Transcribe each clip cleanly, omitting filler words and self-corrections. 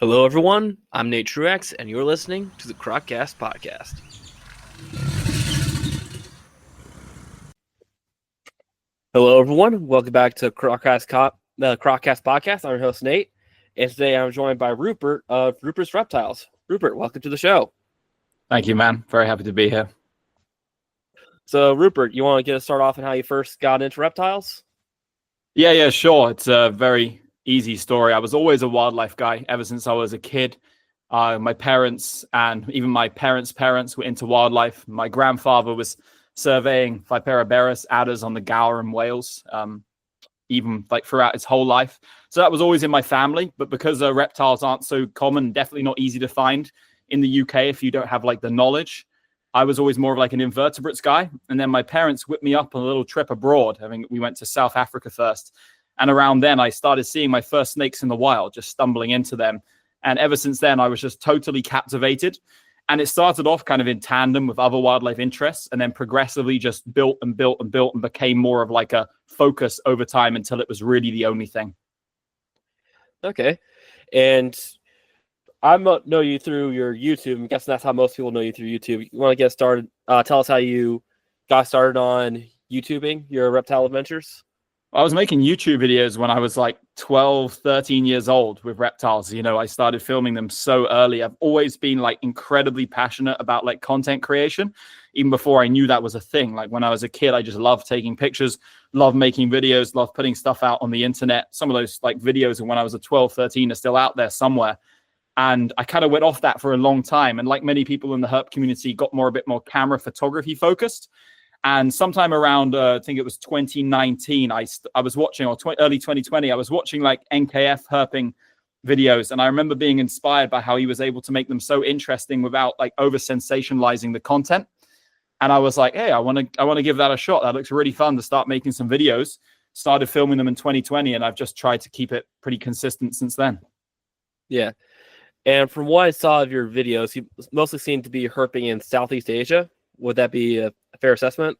Hello, everyone. I'm Nate Truex, and you're listening to the Croccast Podcast. Hello, everyone. Welcome back to the Croccast Podcast. I'm your host, Nate, and today I'm joined by Rupert of Rupert's Reptiles. Rupert, welcome to the show. Thank you, man. Very happy to be here. So, Rupert, you want to get us started off on how you first got into reptiles? Yeah, sure. It's a very easy story. I was always a wildlife guy ever since I was a kid. My parents and even my parents' parents were into wildlife. My grandfather was surveying Vipera adders on the Gower in Wales, even like throughout his whole life. So that was always in my family. But because reptiles aren't so common, definitely not easy to find in the UK if you don't have like the knowledge, I was always more of like an invertebrates guy. And then my parents whipped me up on a little trip abroad. I mean, we went to South Africa first. And around then, I started seeing my first snakes in the wild, just stumbling into them. And ever since then, I was just totally captivated. And it started off kind of in tandem with other wildlife interests, and then progressively just built and became more of like a focus over time until it was really the only thing. Okay. And I know you through your YouTube. I'm guessing that's how most people know you through YouTube. You want to get started? Tell us how you got started on YouTubing your reptile adventures. I was making YouTube videos when I was like 12, 13 years old with reptiles. You know, I started filming them so early. I've always been like incredibly passionate about like content creation, even before I knew that was a thing. Like when I was a kid, I just loved taking pictures, loved making videos, loved putting stuff out on the internet. Some of those like videos when I was a 12, 13 are still out there somewhere. And I kind of went off that for a long time. And like many people in the herp community, got a bit more camera photography focused. And sometime around, I think it was 2019, I was watching, or early 2020, I was watching like NKF herping videos. And I remember being inspired by how he was able to make them so interesting without like over sensationalizing the content. And I was like, hey, I want to give that a shot. That looks really fun to start making some videos. Started filming them in 2020, and I've just tried to keep it pretty consistent since then. Yeah. And from what I saw of your videos, you mostly seem to be herping in Southeast Asia. Would that be a fair assessment?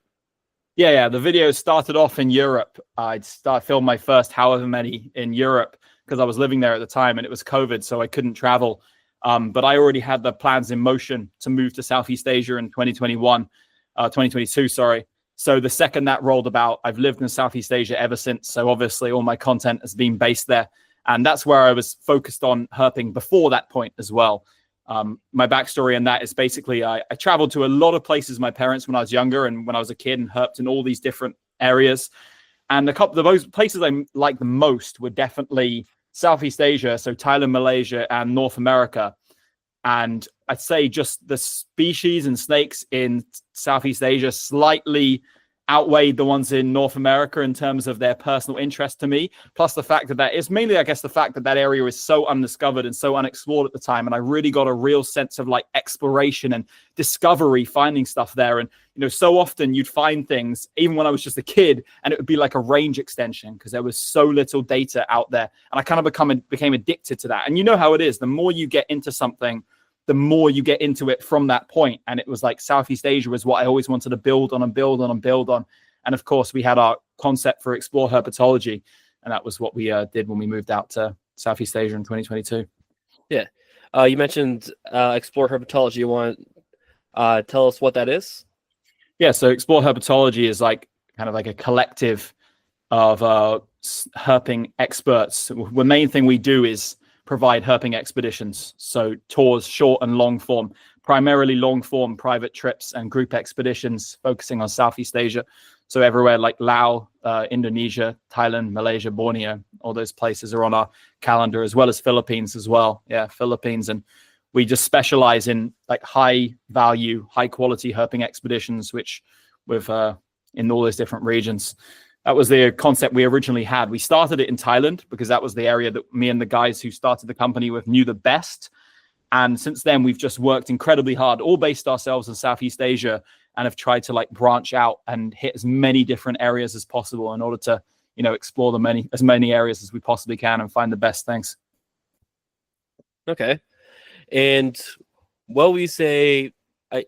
Yeah. The videos started off in Europe. I'd film my first however many in Europe because I was living there at the time and it was COVID, so I couldn't travel. But I already had the plans in motion to move to Southeast Asia in 2022, sorry. So the second that rolled about, I've lived in Southeast Asia ever since. So obviously all my content has been based there. And that's where I was focused on herping before that point as well. My backstory on that is basically I traveled to a lot of places with my parents when I was younger and when I was a kid, and herped in all these different areas. And a couple of those places I liked the most were definitely Southeast Asia, so Thailand, Malaysia, and North America. And I'd say just the species and snakes in Southeast Asia slightly outweighed the ones in North America in terms of their personal interest to me. Plus the fact that it's mainly, I guess, the fact that area is so undiscovered and so unexplored at the time. And I really got a real sense of like exploration and discovery, finding stuff there. And, you know, so often you'd find things, even when I was just a kid, and it would be like a range extension because there was so little data out there. And I kind of became addicted to that. And you know how it is. The more you get into something, the more you get into it from that point. And it was like Southeast Asia was what I always wanted to build on. And of course, we had our concept for Explore Herpetology. And that was what we did when we moved out to Southeast Asia in 2022. Yeah. You mentioned Explore Herpetology. You want to tell us what that is? Yeah, so Explore Herpetology is like kind of like a collective of herping experts. The main thing we do is provide herping expeditions, so tours, short and long form, primarily long form private trips and group expeditions focusing on Southeast Asia. So everywhere like Laos, Indonesia, Thailand, Malaysia, Borneo, all those places are on our calendar, as well as Philippines as well. Yeah, Philippines. And we just specialize in like high value, high quality herping expeditions, which with in all those different regions. That was the concept we originally had. We started it in Thailand because that was the area that me and the guys who started the company with knew the best. And since then, we've just worked incredibly hard, all based ourselves in Southeast Asia, and have tried to like branch out and hit as many different areas as possible in order to, you know, explore as many areas as we possibly can and find the best things. Okay. And what would you say,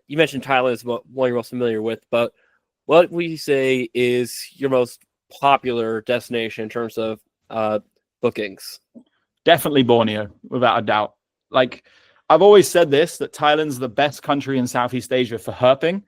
you mentioned Thailand is one you're most familiar with, but what would you say is your most popular destination in terms of bookings? Definitely Borneo, without a doubt. Like, I've always said this, that Thailand's the best country in Southeast Asia for herping.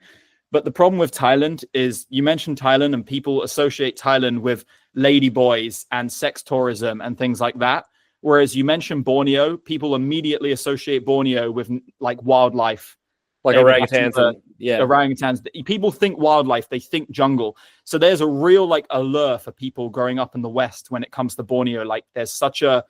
But the problem with Thailand is, you mentioned Thailand and people associate Thailand with ladyboys and sex tourism and things like that. Whereas you mentioned Borneo, people immediately associate Borneo with like wildlife. Like orangutans. Yeah. Orangutans. People think wildlife, they think jungle. So there's a real like allure for people growing up in the West when it comes to Borneo. Like there's such a,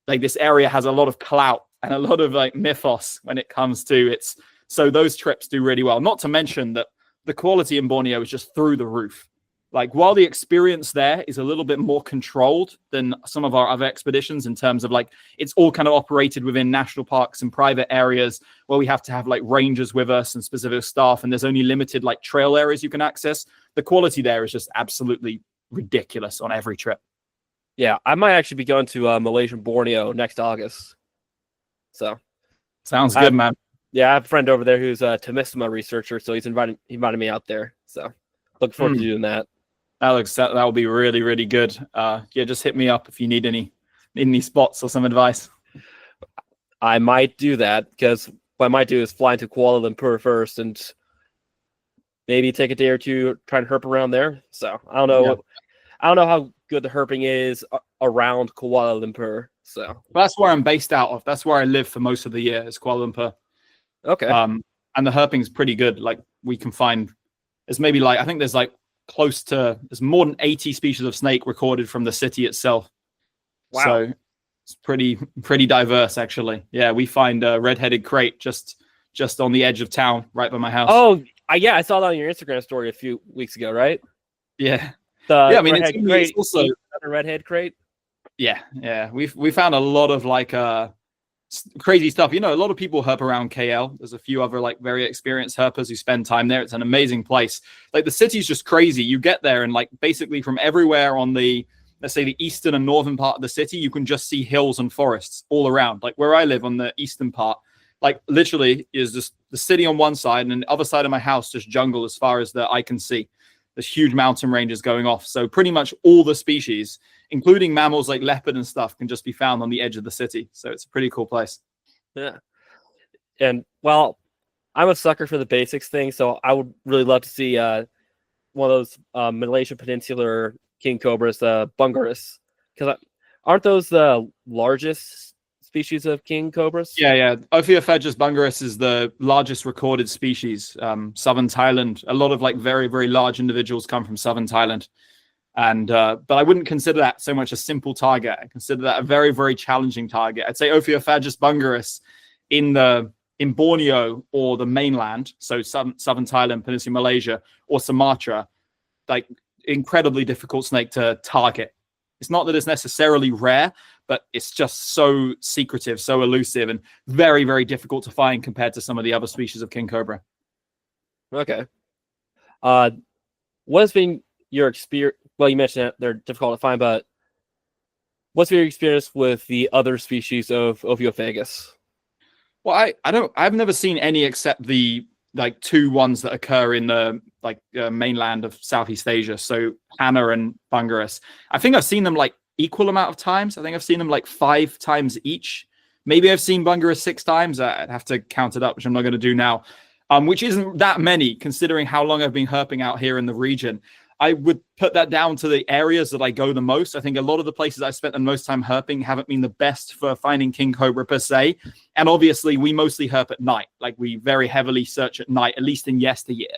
like this area has a lot of clout and a lot of like mythos when it comes to its. So those trips do really well. Not to mention that the quality in Borneo is just through the roof. Like while the experience there is a little bit more controlled than some of our other expeditions in terms of like, it's all kind of operated within national parks and private areas where we have to have like rangers with us and specific staff. And there's only limited like trail areas you can access. The quality there is just absolutely ridiculous on every trip. Yeah. I might actually be going to Malaysian Borneo next August. So sounds good, man. Yeah. I have a friend over there who's a Temistima researcher. So he invited me out there. So looking forward to doing that. That will be really, really good. Yeah, just hit me up if you need any spots or some advice. I might do that, because what I might do is fly into Kuala Lumpur first and maybe take a day or two trying to herp around there. So I don't know. Yeah. I don't know how good the herping is around Kuala Lumpur. So that's where I'm based out of. That's where I live for most of the year, is Kuala Lumpur. Okay. And the herping is pretty good. Like we can find, there's maybe like, I think there's like there's more than 80 species of snake recorded from the city itself. Wow. So it's pretty diverse, actually. Yeah, we find a red-headed crate just on the edge of town, right by my house. Oh, yeah, I saw that on your Instagram story a few weeks ago, right? Yeah. I mean, it's also a redhead crate. Yeah. We found a lot of like crazy stuff. You know, a lot of people herp around KL. There's a few other like very experienced herpers who spend time there. It's an amazing place. Like the city's just crazy. You get there and like basically from everywhere on the, let's say, the eastern and northern part of the city, you can just see hills and forests all around. Like where I live on the eastern part, like literally is just the city on one side, and the other side of my house just jungle as far as the eye can see. There's huge mountain ranges going off. So pretty much all the species, including mammals like leopard and stuff, can just be found on the edge of the city. So it's a pretty cool place. Yeah. And well, I'm a sucker for the basics thing, so I would really love to see one of those Malaysian peninsular king cobras, bungarus, because aren't those the largest species of king cobras? Yeah. Ophiophagus bungarus is the largest recorded species. Southern Thailand, a lot of like very, very large individuals come from southern Thailand. And but I wouldn't consider that so much a simple target. I consider that a very, very challenging target. I'd say Ophiophagus bungarus in Borneo or the mainland, so southern Thailand, Peninsula Malaysia, or Sumatra, like incredibly difficult snake to target. It's not that it's necessarily rare, but it's just so secretive, so elusive, and very, very difficult to find compared to some of the other species of king cobra. Okay. What has been your experience? Well, you mentioned that they're difficult to find, but what's your experience with the other species of Ophiophagus? Well, I've never seen any except the like two ones that occur in the mainland of Southeast Asia. So Hana and Bungarus. I think I've seen them like equal amount of times. I think I've seen them like 5 times each. Maybe I've seen Bungarus 6 times. I'd have to count it up, which I'm not going to do now. Which isn't that many considering how long I've been herping out here in the region. I would put that down to the areas that I go the most. I think a lot of the places I've spent the most time herping haven't been the best for finding king cobra per se. And obviously we mostly herp at night. Like we very heavily search at night, at least in yesteryear.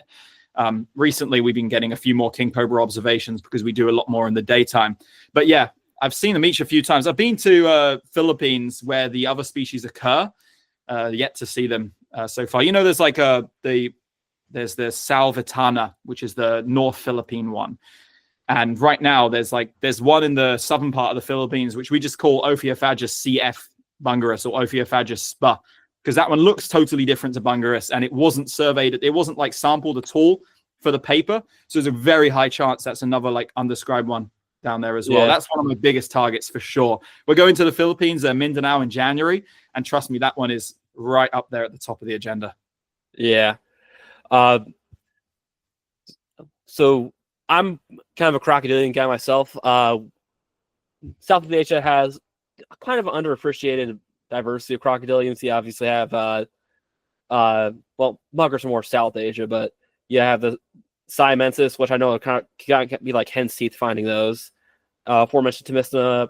Recently we've been getting a few more king cobra observations because we do a lot more in the daytime. But yeah, I've seen them each a few times. I've been to Philippines where the other species occur. Yet to see them so far. You know, there's like there's the Salvatana, which is the North Philippine one. And right now there's one in the southern part of the Philippines, which we just call Ophiophagus CF bungarus or Ophiophagus spa, because that one looks totally different to bungarus and it wasn't surveyed. It wasn't like sampled at all for the paper. So there's a very high chance that's another like undescribed one down there as well. Yeah. That's one of my biggest targets for sure. We're going to the Philippines, Mindanao in January. And trust me, that one is right up there at the top of the agenda. Yeah. So I'm kind of a crocodilian guy myself. Southeast Asia has kind of an underappreciated diversity of crocodilians. You obviously have well, muggers are more South Asia, but you have the Siamensis, which I know can be like hen's teeth finding those. Aforementioned Temista,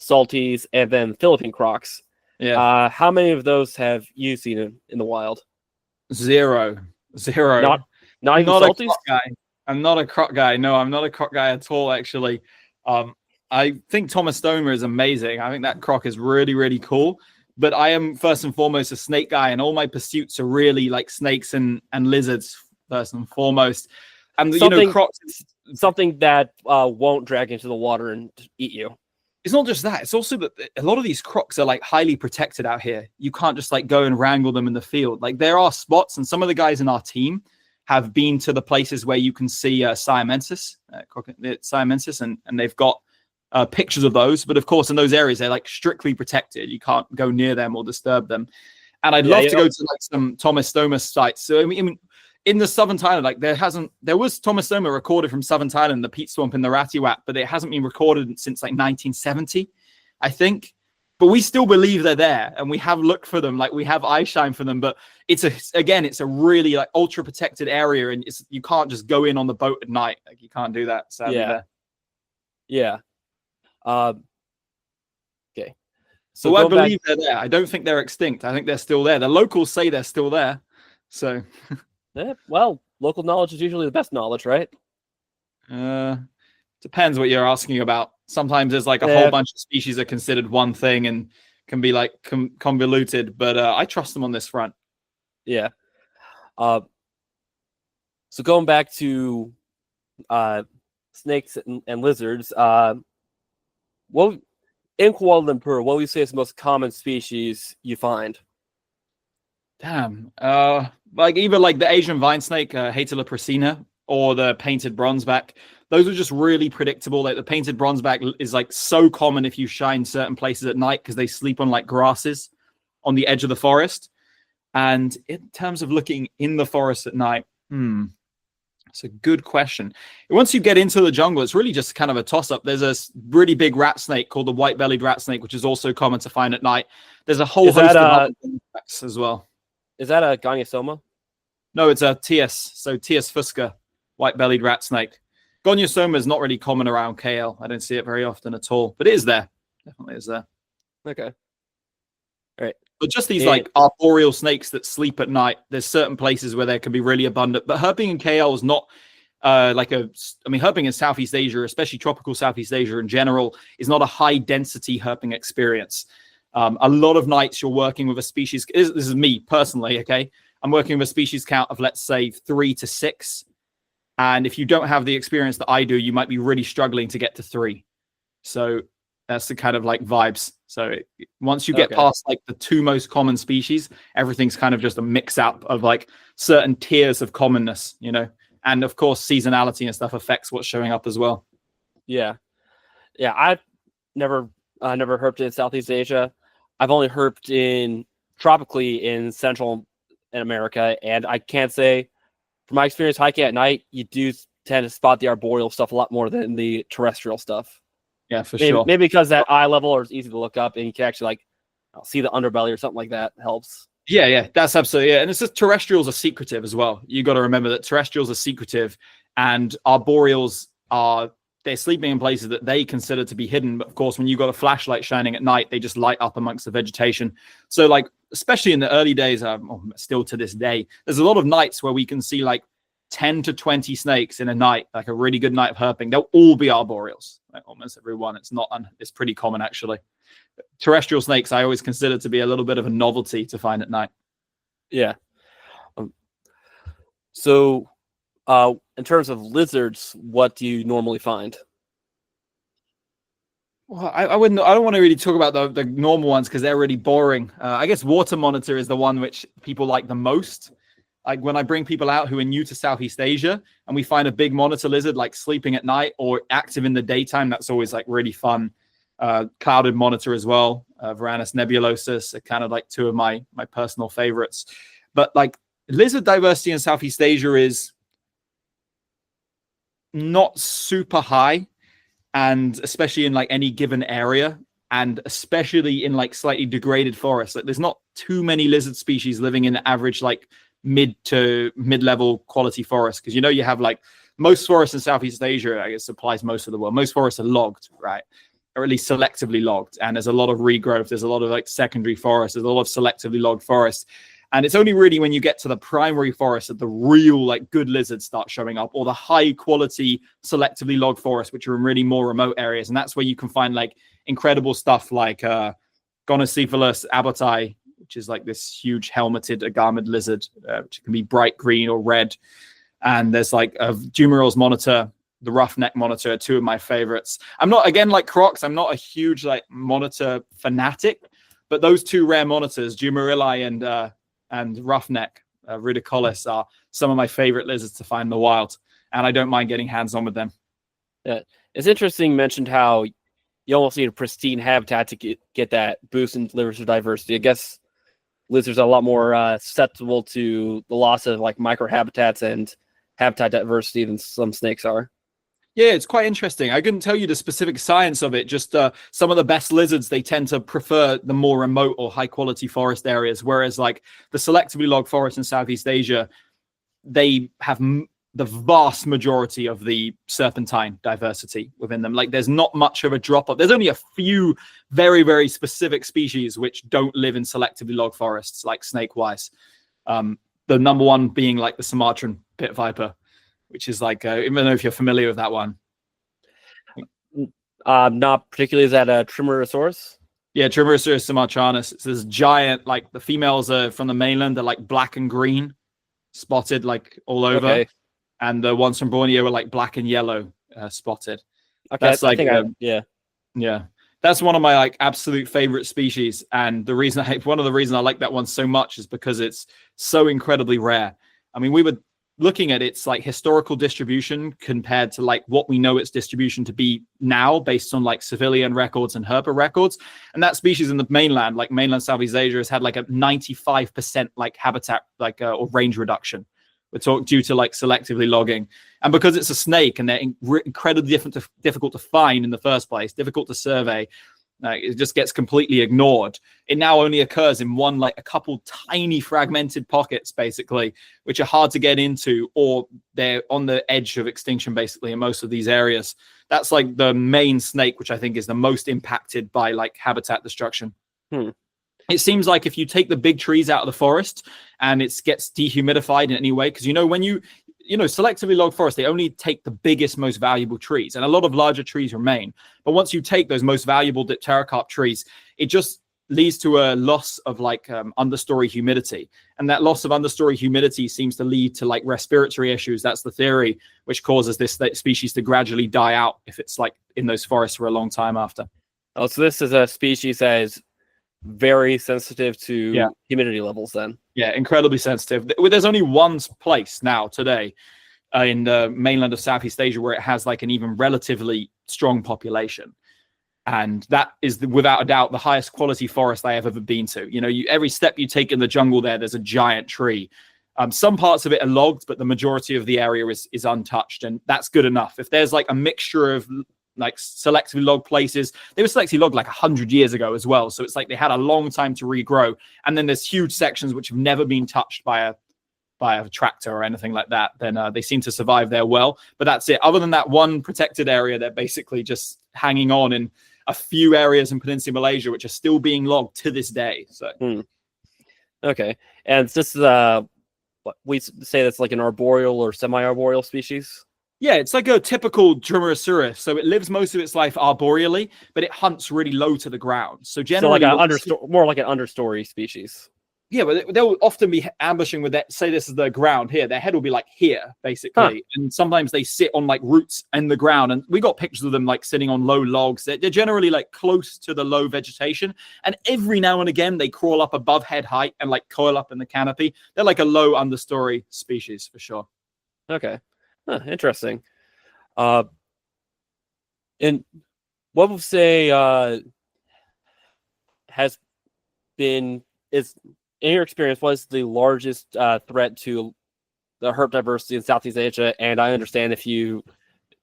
Salties, and then Philippine crocs. Yeah. How many of those have you seen in the wild? Zero. Not even Not a Salties? croc guy. I'm not a croc guy. No, I'm not a croc guy at all, actually. I think Tomastoma is amazing. I think that croc is really, really cool. But I am first and foremost a snake guy, and all my pursuits are really like snakes and lizards first and foremost. And crocs. Something that won't drag into the water and eat you. It's not just that. It's also that a lot of these crocs are like highly protected out here. You can't just like go and wrangle them in the field. Like there are spots, and some of the guys in our team have been to the places where you can see Siamensis, and they've got pictures of those. But of course, in those areas, they're like strictly protected. You can't go near them or disturb them. And I'd love to go to like some Tomastoma sites. So I mean, in the southern Thailand, like there was Tomastoma recorded from southern Thailand, the peat swamp in the Ratiwat, but it hasn't been recorded since like 1970, I think. But we still believe they're there, and we have looked for them, like we have eye shine for them. But it's a really like ultra protected area, and you can't just go in on the boat at night. Like you can't do that. Sadly, yeah. Okay. So I believe they're there. I don't think they're extinct. I think they're still there. The locals say they're still there. So. Well, local knowledge is usually the best knowledge, right? Depends what you're asking about. Sometimes there's like a whole bunch of species are considered one thing and can be like convoluted, but I trust them on this front. Yeah. So going back to snakes and lizards, what in Kuala Lumpur, what would you say is the most common species you find? Damn. Like either like the Asian vine snake, Hatala prasina, or the painted bronzeback. Those are just really predictable. Like the painted bronzeback is like so common if you shine certain places at night because they sleep on like grasses on the edge of the forest. And in terms of looking in the forest at night, it's a good question. Once you get into the jungle, it's really just kind of a toss-up. There's a really big rat snake called the white-bellied rat snake, which is also common to find at night. There's a whole host of other insects as well. Is that a Gonyosoma? No, it's a TS. So TS fusca, white-bellied rat snake. Gonyosoma is not really common around KL. I don't see it very often at all, but it is there. Definitely is there. Okay. All right. But just these like arboreal snakes that sleep at night, there's certain places where they can be really abundant. But herping in KL is not herping in Southeast Asia, especially tropical Southeast Asia in general, is not a high density herping experience. A lot of nights you're working with a species. This is me personally, okay? I'm working with a species count of, let's say, 3 to 6. And if you don't have the experience that I do, you might be really struggling to get to 3. So that's the kind of like vibes. So once you get past like the 2 most common species, everything's kind of just a mix up of like certain tiers of commonness, you know? And of course, seasonality and stuff affects what's showing up as well. Yeah. I've never herped in Southeast Asia. I've only herped tropically in Central America, and I can't say from my experience hiking at night, you do tend to spot the arboreal stuff a lot more than the terrestrial stuff. Yeah, for sure. Maybe because that eye level is easy to look up, and you can actually like see the underbelly or something like that helps. Yeah, that's absolutely and it's just terrestrials are secretive as well. You got to remember that terrestrials are secretive, and arboreals they're sleeping in places that they consider to be hidden. But of course, when you got a flashlight shining at night, they just light up amongst the vegetation. So like, especially in the early days, still to this day, there's a lot of nights where we can see like 10 to 20 snakes in a night, like a really good night of herping. They'll all be arboreals, like almost every one. It's pretty common actually. Terrestrial snakes, I always consider to be a little bit of a novelty to find at night. Yeah. So in terms of lizards, what do you normally find? Well, I don't want to really talk about the normal ones because they're really boring. I guess water monitor is the one which people like the most. Like when I bring people out who are new to Southeast Asia and we find a big monitor lizard like sleeping at night or active in the daytime, that's always like really fun. Clouded monitor as well. Varanus nebulosus are kind of like 2 of my personal favorites. But like lizard diversity in Southeast Asia is not super high, and especially in like any given area. and especially in like slightly degraded forests. Like there's not too many lizard species living in the average like mid to mid-level quality forest, because you have like most forests in Southeast Asia, I guess applies most of the world. Most forests are logged, right? Or at least selectively logged. And there's a lot of regrowth. There's a lot of like secondary forests. There's a lot of selectively logged forests. And it's only really when you get to the primary forest that the real like good lizards start showing up, or the high quality selectively logged forests, which are in really more remote areas. And that's where you can find like incredible stuff like Gonocephalus abboti, which is like this huge helmeted agamid lizard, which can be bright green or red. And there's like a Dumerill's monitor, the roughneck monitor, two of my favorites. I'm not, again, like Crocs, I'm not a huge like monitor fanatic, but those two rare monitors, Dumerilli and roughneck rudicollis, are some of my favorite lizards to find in the wild. And I don't mind getting hands-on with them. Yeah. It's interesting you mentioned how you almost need a pristine habitat to get that boost in lizard diversity. I guess lizards are a lot more susceptible to the loss of like microhabitats and habitat diversity than some snakes are. Yeah, it's quite interesting. I couldn't tell you the specific science of it. Just some of the best lizards, they tend to prefer the more remote or high quality forest areas. Whereas like the selectively logged forests in Southeast Asia, they have the vast majority of the serpentine diversity within them. Like there's not much of a drop off. There's only a few very, very specific species which don't live in selectively logged forests, like snake wise. The number one being like the Sumatran pit viper, which is like, I don't know if you're familiar with that one. Not particularly. Is that a Trimerosaurus? Yeah, Trimerosaurus sumatranus. It's this giant, like the females are from the mainland, they're like black and green, spotted like all over. Okay. And the ones from Borneo are like black and yellow, spotted. Okay, that's like, yeah. That's one of my like absolute favorite species, and one of the reasons I like that one so much is because it's so incredibly rare. I mean, we were looking at its like historical distribution compared to like what we know its distribution to be now based on like civilian records and Herpa records, and that species in the mainland, like mainland Southeast Asia, has had like a 95% like habitat like or range reduction. We're talking due to like selectively logging, and because it's a snake and they're incredibly difficult to find in the first place, difficult to survey, it just gets completely ignored. It now only occurs in a couple tiny fragmented pockets, basically, which are hard to get into, or they're on the edge of extinction, basically, in most of these areas. That's like the main snake, which I think is the most impacted by like habitat destruction. It seems like if you take the big trees out of the forest and it gets dehumidified in any way, because when you selectively logged forest, they only take the biggest, most valuable trees, and a lot of larger trees remain. But once you take those most valuable dipterocarp trees, it just leads to a loss of like understory humidity, and that loss of understory humidity seems to lead to like respiratory issues. That's the theory, which causes this species to gradually die out if it's like in those forests for a long time after. Oh, so this is a species that is very sensitive to humidity levels then. Yeah, incredibly sensitive. There's only one place now today in the mainland of Southeast Asia where it has like an even relatively strong population. And that is without a doubt the highest quality forest I have ever been to. Every step you take in the jungle there's a giant tree. Some parts of it are logged, but the majority of the area is untouched. And that's good enough. If there's like a mixture of like selectively logged places, they were selectively logged like 100 years ago as well, so it's like they had a long time to regrow, and then there's huge sections which have never been touched by a tractor or anything like that, then they seem to survive there well. But that's it. Other than that one protected area, they're basically just hanging on in a few areas in Peninsula Malaysia which are still being logged to this day. So okay, and this is what we say that's like an arboreal or semi-arboreal species. Yeah, it's like a typical Dromaeosaurus. So it lives most of its life arboreally, but it hunts really low to the ground. So generally, more like an understory species. Yeah, but they'll often be ambushing with that. Say this is the ground here. Their head will be like here, basically. And sometimes they sit on like roots in the ground. And we got pictures of them like sitting on low logs. They're generally like close to the low vegetation. And every now and again, they crawl up above head height and like coil up in the canopy. They're like a low understory species for sure. Okay. Interesting. And what would say has been is in your experience was the largest threat to the herp diversity in Southeast Asia? And I understand if you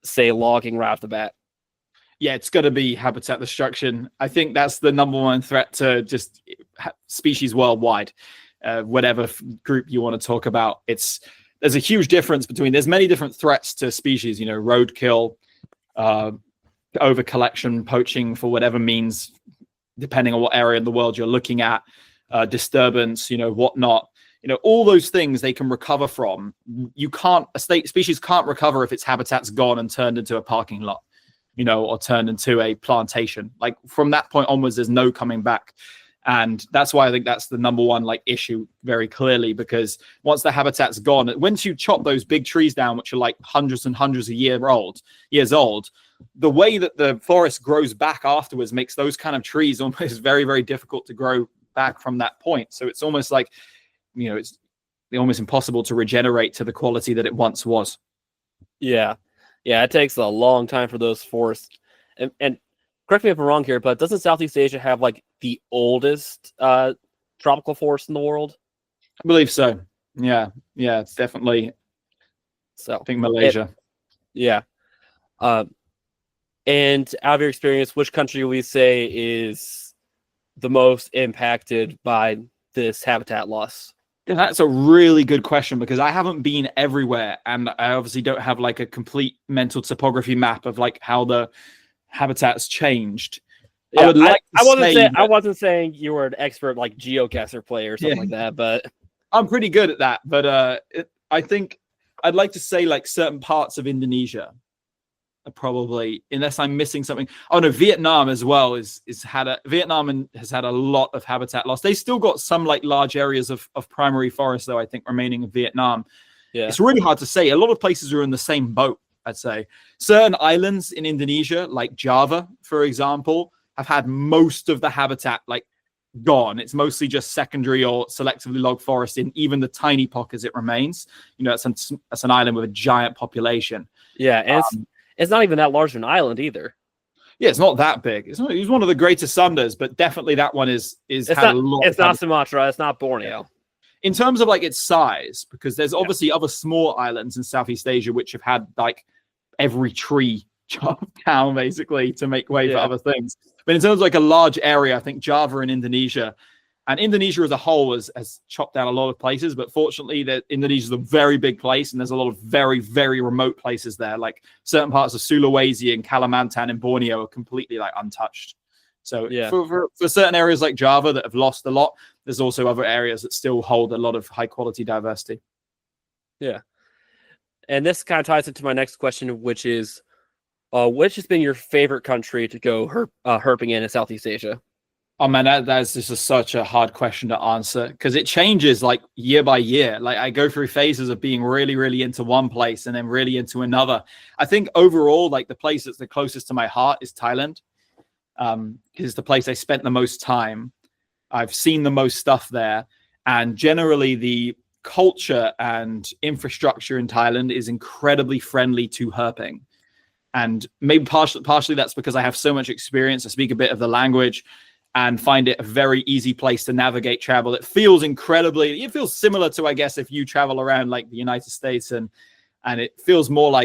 say logging right off the bat. Yeah, it's got to be habitat destruction. I think that's the number one threat to just species worldwide. Whatever group you want to talk about, there's a huge difference between. There's many different threats to species. You know, roadkill, over collection, poaching for whatever means, depending on what area in the world you're looking at, disturbance, whatnot. All those things they can recover from. A species can't recover if its habitat's gone and turned into a parking lot, or turned into a plantation. Like from that point onwards, there's no coming back. And that's why I think that's the number one issue very clearly, because once the habitat's gone, once you chop those big trees down, which are like hundreds and hundreds of years old, the way that the forest grows back afterwards makes those kind of trees almost very, very difficult to grow back from that point. So it's almost like, it's almost impossible to regenerate to the quality that it once was. Yeah. Yeah, it takes a long time for those forests. And correct me if I'm wrong here, but doesn't Southeast Asia have the oldest tropical forest in the world? I believe so. Yeah, it's definitely. So I think Malaysia. Yeah. And out of your experience, which country would you say is the most impacted by this habitat loss? Yeah, that's a really good question, because I haven't been everywhere, and I obviously don't have a complete mental topography map of how the habitat's changed. Yeah, I wasn't saying you were an expert geocacher player or something like that, but I'm pretty good at that. But I think I'd like to say certain parts of Indonesia are probably, unless I'm missing something. Oh no, Vietnam as well Vietnam has had a lot of habitat loss. They still got some large areas of primary forest though, I think, remaining in Vietnam. Yeah, it's really hard to say. A lot of places are in the same boat, I'd say. Certain islands in Indonesia, like Java, for example, have had most of the habitat gone. It's mostly just secondary or selectively logged forest in even the tiny pockets it remains. That's an island with a giant population. Yeah, and it's not even that large of an island either. Yeah, it's not that big. It's one of the greatest Sundas, but definitely that one is it's not Sumatra, it's not Borneo. In terms of its size, because there's obviously other small islands in Southeast Asia which have had every tree chopped down basically to make way for other things. But in terms of a large area, I think Java and Indonesia as a whole has chopped down a lot of places. But fortunately, Indonesia is a very big place, and there's a lot of very, very remote places there. Certain parts of Sulawesi and Kalimantan and Borneo are completely untouched. So for certain areas like Java that have lost a lot, there's also other areas that still hold a lot of high quality diversity. Yeah. And this kind of ties into my next question, which is, which has been your favorite country to go herping in Southeast Asia? Oh man, that's just such a hard question to answer, because it changes year by year. I go through phases of being really, really into one place and then really into another. I think overall, the place that's the closest to my heart is Thailand, because it's the place I spent the most time. I've seen the most stuff there, and generally the culture and infrastructure in Thailand is incredibly friendly to herping. And maybe partially that's because I have so much experience. I speak a bit of the language and find it a very easy place to navigate travel. It feels similar to, I guess, if you travel around the United States, and it feels more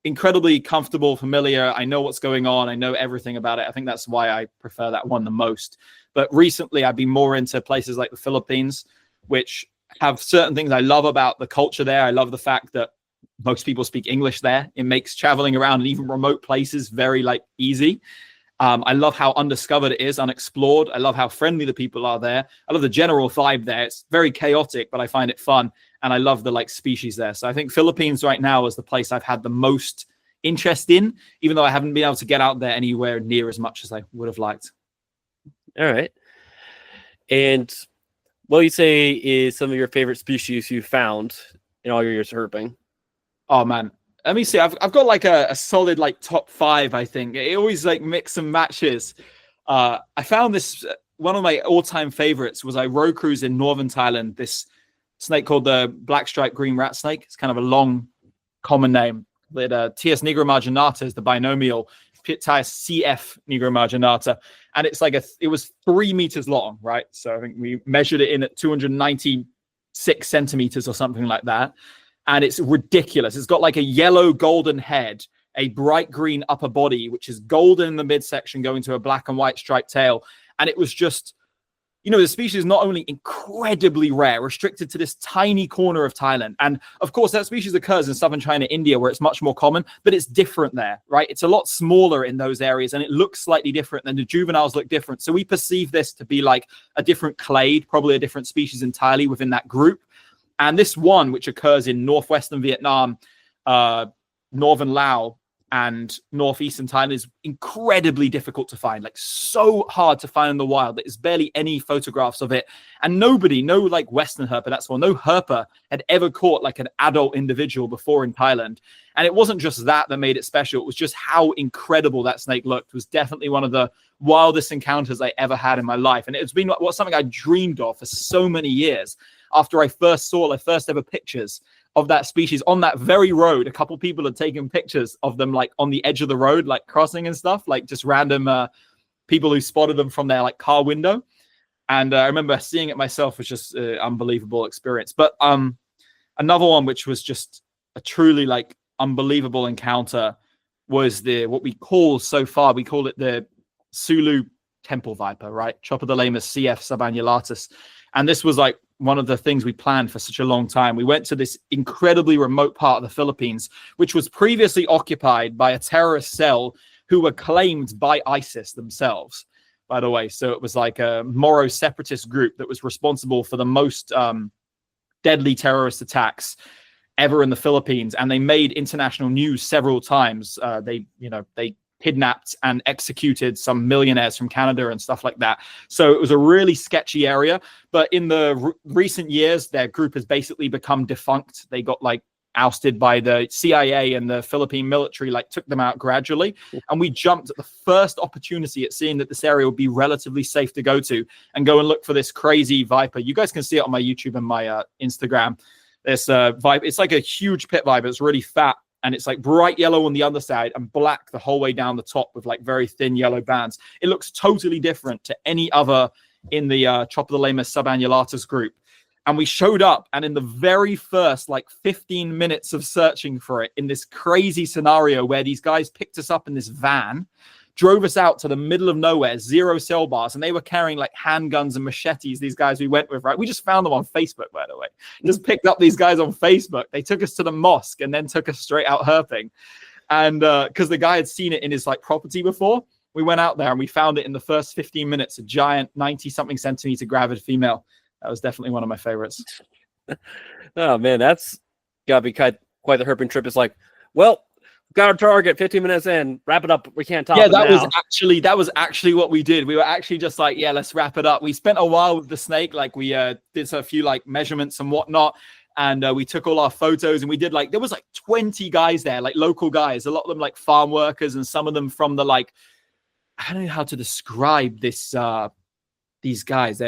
incredibly comfortable, familiar. I know what's going on. I know everything about it. I think that's why I prefer that one the most. But recently I've been more into places like the Philippines, which have certain things I love about the culture there. I love the fact that most people speak English there. It makes traveling around even remote places very easy. I love how undiscovered it is, unexplored. I love how friendly the people are there. I love the general vibe there. It's very chaotic, but I find it fun. And I love the species there. So I think Philippines right now is the place I've had the most interest in, even though I haven't been able to get out there anywhere near as much as I would have liked. All right. And what do you say is some of your favorite species you found in all your years of herping? Oh man, let me see. I've got a solid top 5. I think it always mix and matches. I found this one of my all-time favorites was I road cruise in northern Thailand. This snake called the black striped green rat snake. It's kind of a long, common name. But Ts nigromarginata is the binomial. Pittias CF nigromarginata, and it's it was 3 meters long, right? So I think we measured it in at 296 centimeters or something like that. And it's ridiculous. It's got a yellow golden head, a bright green upper body, which is golden in the midsection, going to a black and white striped tail. And it was just, you know, the species is not only incredibly rare, restricted to this tiny corner of Thailand. And of course, that species occurs in southern China, India, where it's much more common, but it's different there, right? It's a lot smaller in those areas and it looks slightly different, and the juveniles look different. So we perceive this to be like a different clade, probably a different species entirely within that group. And this one, which occurs in northwestern Vietnam, northern Laos, and northeastern Thailand, is incredibly difficult to find, like so hard to find in the wild. There's barely any photographs of it, and nobody, no like Western herper, that's one, no herper had ever caught like an adult individual before in Thailand. And it wasn't just that made it special, it was just how incredible that snake looked. It was definitely one of the wildest encounters I ever had in my life, and it's been something I dreamed of for so many years. After I first saw the first ever pictures of that species on that very road, a couple people had taken pictures of them like on the edge of the road, like crossing and stuff, like just random people who spotted them from their like car window. And I remember seeing it myself, was just an unbelievable experience. But another one which was just a truly like unbelievable encounter was what we call so far, we call it the Sulu temple viper, right? Tropodolamus CF subannulatus. And this was like one of the things we planned for such a long time. We went to this incredibly remote part of the Philippines, which was previously occupied by a terrorist cell who were claimed by ISIS themselves, by the way. So it was like a Moro separatist group that was responsible for the most deadly terrorist attacks ever in the Philippines. And they made international news several times. They kidnapped and executed some millionaires from Canada and stuff like that. So it was a really sketchy area. But in the recent years, their group has basically become defunct. They got like ousted by the CIA, and the Philippine military like took them out gradually. And we jumped at the first opportunity at seeing that this area would be relatively safe to go to and go and look for this crazy viper. You guys can see it on my YouTube and my Instagram. This viper, it's like a huge pit viper. It's really fat. And it's like bright yellow on the underside and black the whole way down the top with like very thin yellow bands. It looks totally different to any other in the Tropodolamus subannulatus group. And we showed up, and in the very first like 15 minutes of searching for it in this crazy scenario where these guys picked us up in this van, drove us out to the middle of nowhere, 0 cell bars, and they were carrying like handguns and machetes, these guys we went with, right? We just found them on Facebook, by the way. Just picked up these guys on Facebook. They took us to the mosque and then took us straight out herping. And because the guy had seen it in his like property before, we went out there and we found it in the first 15 minutes, a giant 90-something centimeter gravid female. That was definitely one of my favorites. Oh, man, that's got to be quite the herping trip. It's like, well, got our target 15 minutes in, wrap it up. We can't talk. Yeah, that was actually what we did. We were actually just like, yeah, let's wrap it up. We spent a while with the snake. Like we did a few like measurements and whatnot. And we took all our photos, and we did like, there was like 20 guys there, like local guys, a lot of them like farm workers, and some of them from the like, I don't know how to describe this, these guys.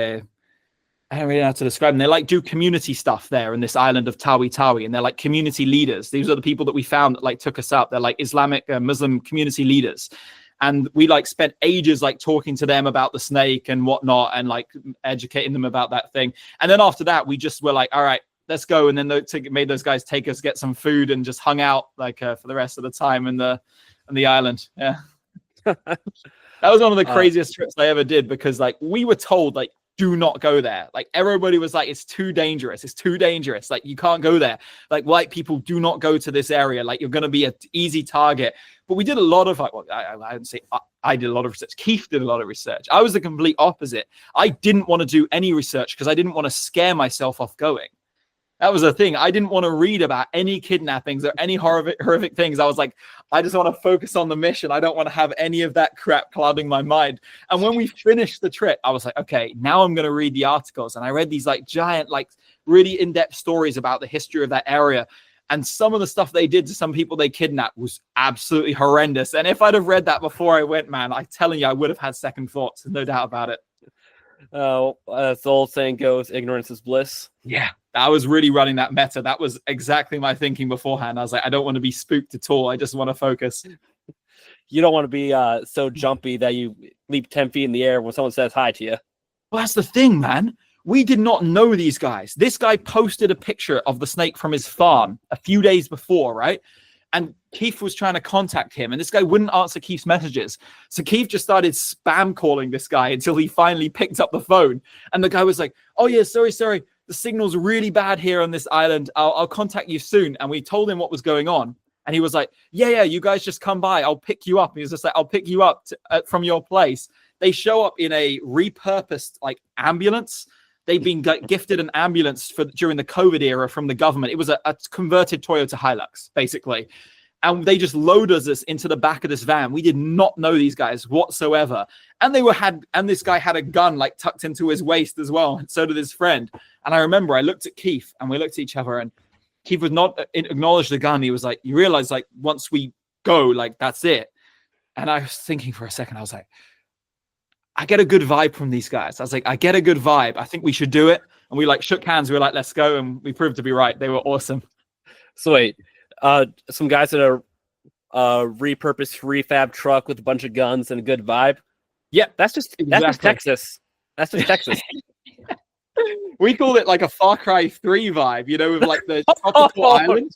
I don't really know how to describe them. They like do community stuff there in this island of Tawi Tawi, and they're like community leaders. These are the people that we found that like took us out. They're like Islamic Muslim community leaders. And we like spent ages like talking to them about the snake and whatnot, and like educating them about that thing. And then after that, we just were like, all right, let's go. And then made those guys take us, get some food, and just hung out like for the rest of the time in the island. Yeah. That was one of the craziest trips I ever did, because like we were told like, do not go there. Like everybody was like, it's too dangerous. It's too dangerous. Like you can't go there. Like white people do not go to this area. Like you're going to be an easy target. But we did a lot of like, well, I didn't say I did a lot of research. Keith did a lot of research. I was the complete opposite. I didn't want to do any research because I didn't want to scare myself off going. That was the thing. I didn't want to read about any kidnappings or any horrific things. I was like, I just want to focus on the mission. I don't want to have any of that crap clouding my mind. And when we finished the trip, I was like, okay, now I'm going to read the articles. And I read these like giant, like really in-depth stories about the history of that area. And some of the stuff they did to some people they kidnapped was absolutely horrendous. And if I'd have read that before I went, man, I'm telling you, I would have had second thoughts. No doubt about it. Oh, as the old saying goes, ignorance is bliss. Yeah, I was really running that meta. That was exactly my thinking beforehand. I was like, I don't want to be spooked at all. I just want to focus. You don't want to be so jumpy that you leap 10 feet in the air when someone says hi to you. Well, that's the thing, man. We did not know these guys. This guy posted a picture of the snake from his farm a few days before, right? And Keith was trying to contact him, and this guy wouldn't answer Keith's messages. So Keith just started spam calling this guy until he finally picked up the phone. And the guy was like, oh yeah, sorry. The signal's really bad here on this island. I'll contact you soon. And we told him what was going on. And he was like, yeah, you guys just come by. I'll pick you up. He was just like, I'll pick you up from your place. They show up in a repurposed like ambulance. They've been gifted an ambulance during the COVID era from the government. It was a converted Toyota Hilux, basically. And they just loaded us into the back of this van. We did not know these guys whatsoever. And this guy had a gun like tucked into his waist as well. And so did his friend. And I remember I looked at Keith and we looked at each other, and Keith would not acknowledge the gun. He was like, you realize like once we go, like that's it. And I was thinking for a second, I was like, I get a good vibe from these guys. I was like, I get a good vibe. I think we should do it. And we like shook hands. We were like, let's go. And we proved to be right. They were awesome. So wait, some guys in a repurposed refab truck with a bunch of guns and a good vibe. Yeah, that's just Texas. That's just Texas. We called it like a Far Cry 3 vibe, you know, with like the tropical island.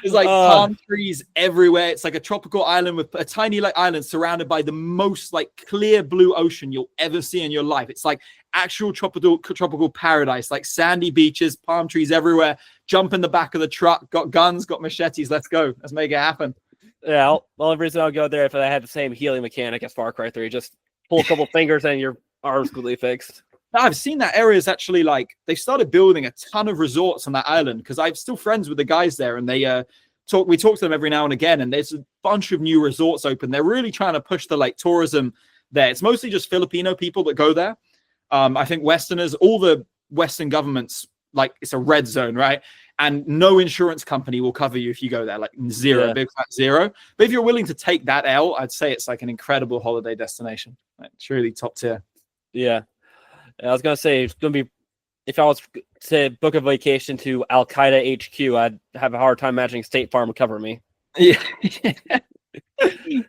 There's like palm trees everywhere. It's like a tropical island with a tiny like island surrounded by the most like clear blue ocean you'll ever see in your life. It's like actual tropical paradise, like sandy beaches, palm trees everywhere. Jump in the back of the truck, got guns, got machetes. Let's go. Let's make it happen. Yeah, the only reason I'll go there if I had the same healing mechanic as Far Cry 3. Just pull a couple fingers and your arm's completely fixed. I've seen that area is actually like they started building a ton of resorts on that island because I'm still friends with the guys there, and they we talk to them every now and again, and there's a bunch of new resorts open. They're really trying to push the like tourism there. It's mostly just Filipino people that go there. I think Westerners, all the Western governments, like it's a red zone, right? And no insurance company will cover you if you go there, like zero, big fat zero. But if you're willing to take that L, I'd say it's like an incredible holiday destination. Like, it's really top tier. Yeah. I was going to say, it's going to be, if I was to book a vacation to Al Qaeda HQ, I'd have a hard time imagining State Farm would cover me. Yeah.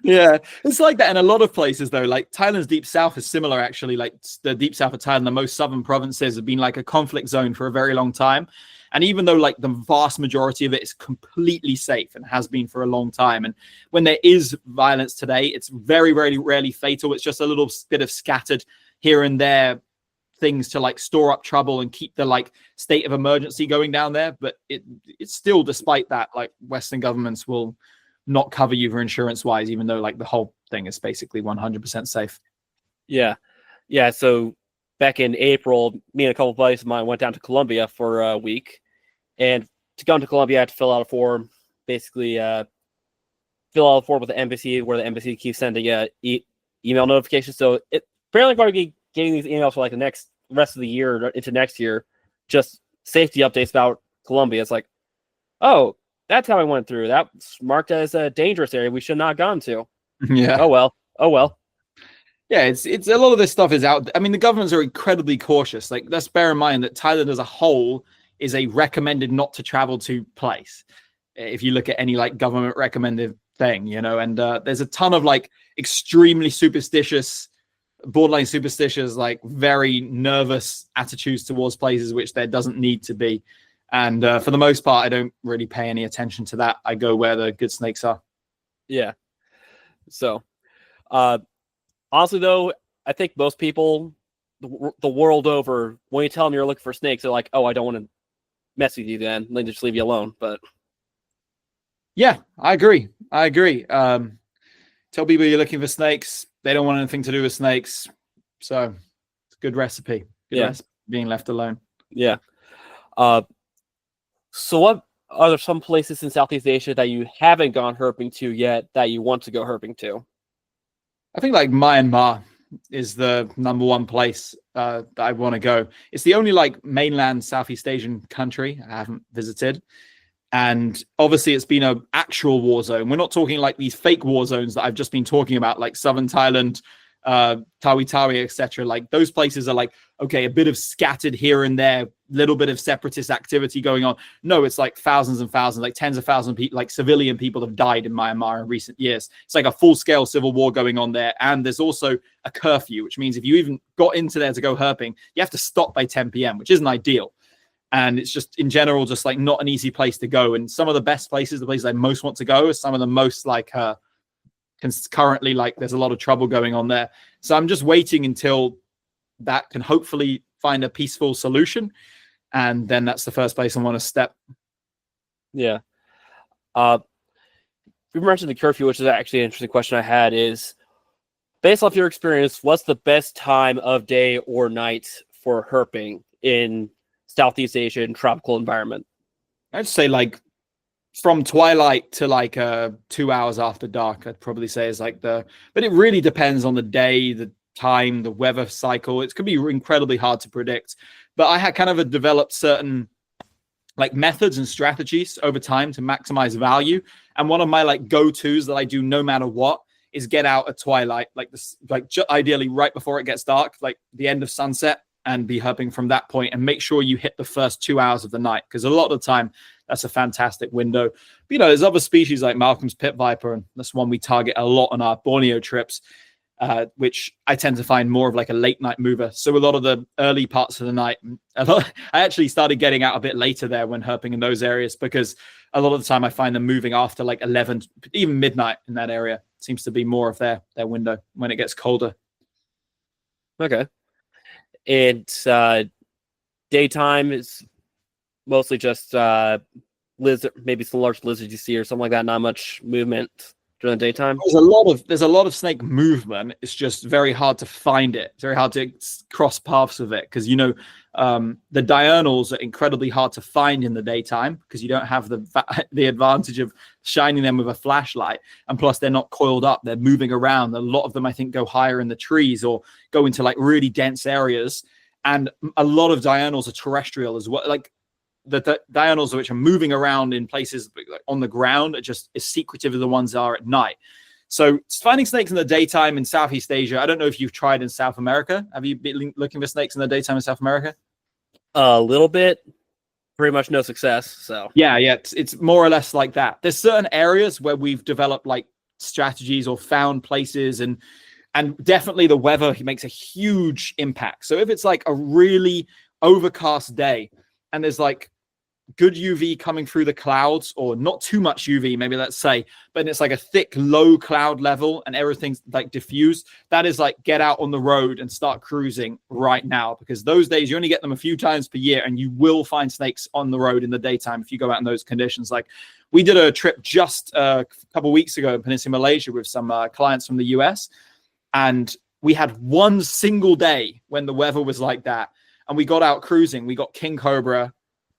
Yeah. It's like that in a lot of places, though. Like Thailand's deep south is similar, actually. Like the deep south of Thailand, the most southern provinces have been like a conflict zone for a very long time. And even though like the vast majority of it is completely safe and has been for a long time. And when there is violence today, it's very, very rarely fatal. It's just a little bit of scattered here and there things to like store up trouble and keep the like state of emergency going down there. But it's still, despite that, like Western governments will not cover you for insurance wise, even though like the whole thing is basically 100% safe. Yeah. So back in April, me and a couple of buddies of mine went down to Colombia for a week. And to come to Colombia, I had to fill out a form, basically fill out a form with the embassy, where the embassy keeps sending email notifications. So it apparently going to be getting these emails for like the next rest of the year or into next year, just safety updates about Colombia. It's like, oh, that's how I went through. That's marked as a dangerous area we should not have gone to. Yeah. Oh well. Yeah, it's a lot of this stuff is out. I mean, the governments are incredibly cautious. Like, let's bear in mind that Thailand as a whole is a recommended not to travel to place. If you look at any like government recommended thing, you know, and there's a ton of like extremely superstitious, borderline superstitious, like very nervous attitudes towards places which there doesn't need to be. And for the most part, I don't really pay any attention to that. I go where the good snakes are. Yeah. So, honestly, though, I think most people the world over, when you tell them you're looking for snakes, they're like, oh, I don't want to mess with you then. They just leave you alone. But yeah, I agree. Tell people you're looking for snakes. They don't want anything to do with snakes. So it's a good recipe. Good recipe, being left alone. Yeah. So what are there some places in Southeast Asia that you haven't gone herping to yet that you want to go herping to? I think like Myanmar is the number one place that I want to go. It's the only like mainland Southeast Asian country I haven't visited. And obviously it's been an actual war zone. We're not talking like these fake war zones that I've just been talking about, like southern Thailand, Tawi, etc. Like those places are like, okay, a bit of scattered here and there, little bit of separatist activity going on. No, it's like thousands and thousands, like tens of thousands of people, like civilian people have died in Myanmar in recent years. It's like a full-scale civil war going on there. And there's also a curfew, which means if you even got into there to go herping, you have to stop by 10 p.m., which isn't ideal. And it's just in general, just like not an easy place to go. And some of the best places, the places I most want to go, are some of the most like currently like there's a lot of trouble going on there. So I'm just waiting until that can hopefully find a peaceful solution. And then that's the first place I want to step. Yeah. You mentioned the curfew, which is actually an interesting question I had, is based off your experience, what's the best time of day or night for herping in Southeast Asian tropical environment? I'd say like from twilight to like 2 hours after dark, I'd probably say is like but it really depends on the day, the time, the weather cycle. It could be incredibly hard to predict, but I had kind of developed certain like methods and strategies over time to maximize value. And one of my like go-tos that I do no matter what is get out at twilight, like this, like ideally right before it gets dark, like the end of sunset, and be herping from that point and make sure you hit the first 2 hours of the night. Because a lot of the time that's a fantastic window. But, you know, there's other species like Malcolm's pit viper, and that's one we target a lot on our Borneo trips, which I tend to find more of like a late night mover. So a lot of the early parts of the night, I actually started getting out a bit later there when herping in those areas, because a lot of the time I find them moving after like 11, even midnight in that area. Seems to be more of their window when it gets colder. Okay. And daytime is mostly just lizard, maybe some large lizards you see or something like that. Not much movement during the daytime. There's a lot of snake movement. It's just very hard to find it. It's very hard to cross paths with it, because, you know, the diurnals are incredibly hard to find in the daytime because you don't have the advantage of shining them with a flashlight, and plus they're not coiled up, they're moving around. A lot of them I think go higher in the trees or go into like really dense areas, and a lot of diurnals are terrestrial as well. Like the diurnals which are moving around in places like on the ground are just as secretive as the ones that are at night. So finding snakes in the daytime in Southeast Asia, I don't know if you've tried in South America. Have you been looking for snakes in the daytime in South America? A little bit, pretty much no success. So yeah, it's more or less like that. There's certain areas where we've developed like strategies or found places, and definitely the weather makes a huge impact. So if it's like a really overcast day and there's like good UV coming through the clouds, or not too much UV, maybe let's say, but it's like a thick, low cloud level and everything's like diffused, that is like get out on the road and start cruising right now, because those days you only get them a few times per year, and you will find snakes on the road in the daytime if you go out in those conditions. Like we did a trip just a couple of weeks ago in Peninsula Malaysia with some clients from the US, and we had one single day when the weather was like that, and we got out cruising. We got king cobra,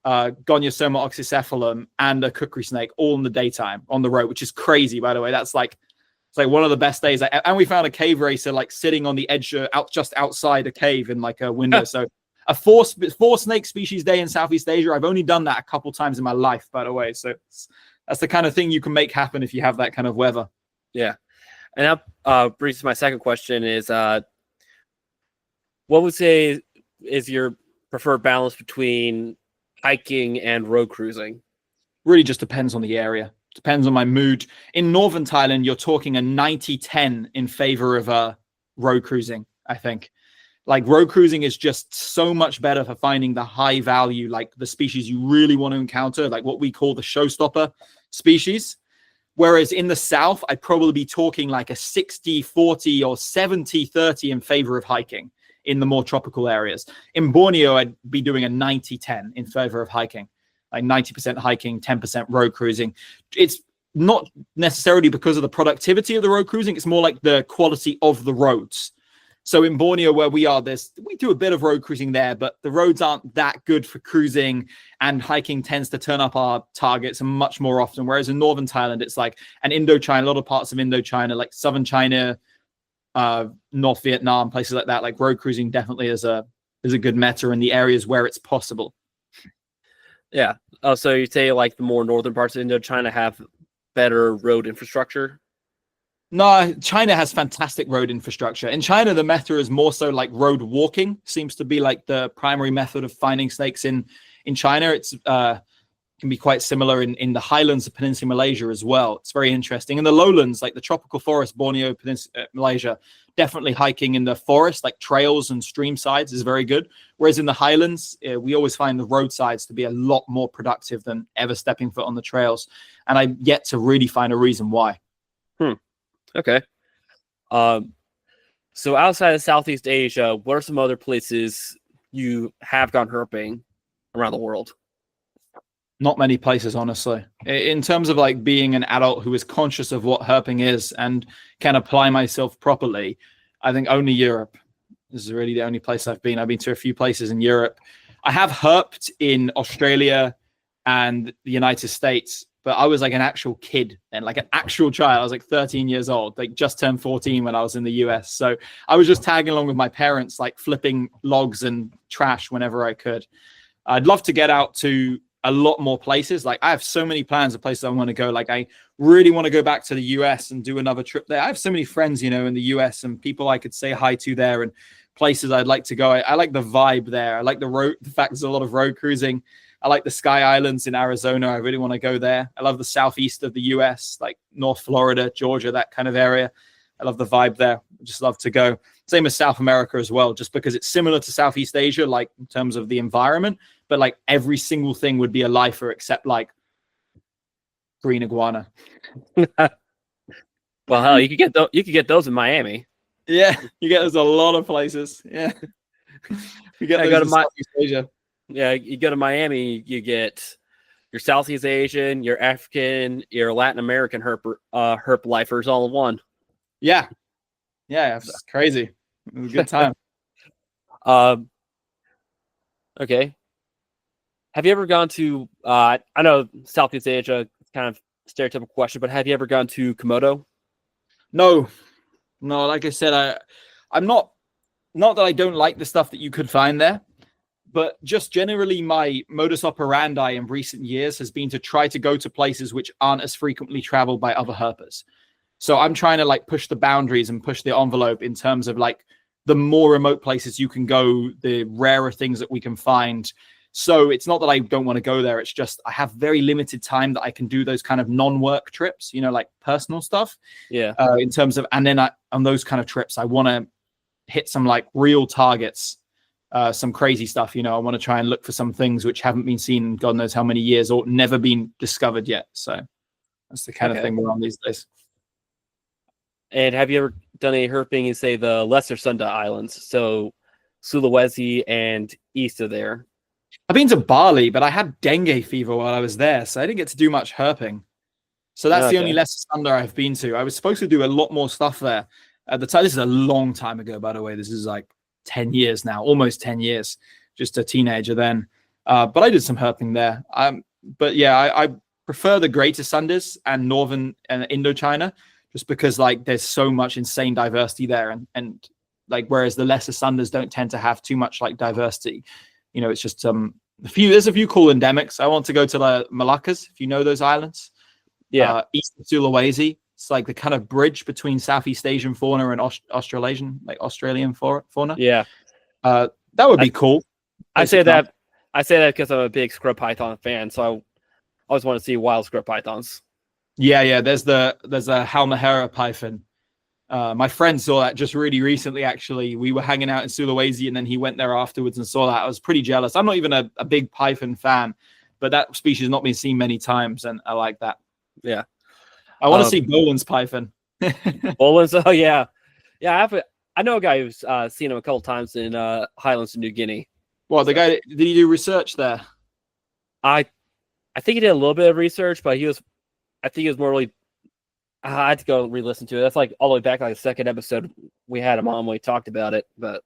Goniosoma oxycephalum, and a kukri snake all in the daytime on the road, which is crazy, by the way. That's like, it's like one of the best days. And we found a cave racer like sitting on the edge just outside a cave in like a window. So a four snake species day in Southeast Asia, I've only done that a couple times in my life, by the way. So that's the kind of thing you can make happen if you have that kind of weather. Yeah. And that brings to my second question is, what would you say is your preferred balance between hiking and road cruising? Really just depends on the area. Depends on my mood. In northern Thailand, you're talking a 90-10 in favor of road cruising, I think. Like road cruising is just so much better for finding the high value, like the species you really want to encounter, like what we call the showstopper species. Whereas in the south, I'd probably be talking like a 60-40 or 70-30 in favor of hiking in the more tropical areas. In Borneo, I'd be doing a 90-10 in favor of hiking, like 90% hiking, 10% road cruising. It's not necessarily because of the productivity of the road cruising. It's more like the quality of the roads. So in Borneo, where we are, we do a bit of road cruising there, but the roads aren't that good for cruising, and hiking tends to turn up our targets much more often. Whereas in northern Thailand, it's like an Indochina, a lot of parts of Indochina, like southern China, North Vietnam, places like that, like road cruising definitely is a good meta in the areas where it's possible. Yeah. Oh, so you say like the more northern parts of Indochina have better road infrastructure? No, China has fantastic road infrastructure. In China, the meta is more so like road walking, seems to be like the primary method of finding snakes in China. It's can be quite similar in the highlands of Peninsula Malaysia as well. It's very interesting. In the lowlands, like the tropical forest, Borneo, Malaysia, definitely hiking in the forest, like trails and stream sides, is very good. Whereas in the highlands, we always find the roadsides to be a lot more productive than ever stepping foot on the trails. And I've yet to really find a reason why. Okay. So outside of Southeast Asia, what are some other places you have gone herping around the world? Not many places, honestly. In terms of like being an adult who is conscious of what herping is and can apply myself properly, I think only Europe. This is really the only place I've been. I've been to a few places in Europe. I have herped in Australia and the United States, but I was like an actual kid and like an actual child. I was like 13 years old, like just turned 14 when I was in the US. So I was just tagging along with my parents, like flipping logs and trash whenever I could. I'd love to get out to a lot more places. Like I have so many plans of places I want to go. Like I really want to go back to the US and do another trip there. I have so many friends, you know, in the US and people I could say hi to there and places I'd like to go. I like the vibe there. I like the fact there's a lot of road cruising. I like the Sky Islands in Arizona. I really want to go there. I love the southeast of the US, like North Florida, Georgia, that kind of area. I love the vibe there. I just love to go. Same as South America as well, just because it's similar to Southeast Asia, like in terms of the environment, but like every single thing would be a lifer except like green iguana. Well, hell, you could get those in Miami. Yeah, you get those a lot of places. Yeah, you get those in Southeast Asia. Yeah, you go to Miami, you get your Southeast Asian, your African, your Latin American herp lifers all in one. Yeah, it's crazy. It was a good time. Okay. Have you ever gone to? I know Southeast Asia, kind of stereotypical question, but have you ever gone to Komodo? No. Like I said, I'm not that I don't like the stuff that you could find there, but just generally my modus operandi in recent years has been to try to go to places which aren't as frequently traveled by other herpers. So I'm trying to like push the boundaries and push the envelope in terms of like the more remote places you can go, the rarer things that we can find. So it's not that I don't want to go there. It's just I have very limited time that I can do those kind of non-work trips, you know, like personal stuff. Yeah. In terms of, and then on those kind of trips, I want to hit some like real targets, some crazy stuff. You know, I want to try and look for some things which haven't been seen in God knows how many years or never been discovered yet. So that's the kind of thing we're on these days. And have you ever done any herping in, say, the Lesser Sunda Islands? So Sulawesi and east of there. I've been to Bali, but I had dengue fever while I was there, so I didn't get to do much herping. So that's the only Lesser Sunda I've been to. I was supposed to do a lot more stuff there. At the time, this is a long time ago, by the way. This is like 10 years now, almost 10 years, just a teenager then. But I did some herping there. But yeah, I prefer the Greater Sundas and Northern and Indochina, just because like there's so much insane diversity there, and like whereas the Lesser Sundas don't tend to have too much like diversity. You know, it's just there's a few cool endemics. I want to go to the Moluccas, if you know those islands. Yeah, east of Sulawesi. It's like the kind of bridge between Southeast Asian fauna and Australian fauna. Yeah, that would be cool. I say that because I'm a big scrub python fan, so I always want to see wild scrub pythons. Yeah. There's a Halmahera python. My friend saw that just really recently, actually. We were hanging out in Sulawesi and then he went there afterwards and saw that. I was pretty jealous. I'm not even a big python fan, but that species has not been seen many times and I like that. Yeah. I want to see Boland's python. Boland's, oh yeah. Yeah, I know a guy who's seen him a couple times in Highlands of New Guinea. Well, the guy, did he do research there? I think he did a little bit of research, but I think he was more really I had to go re-listen to it. That's like all the way back, like the second episode we had him on when we talked about it. But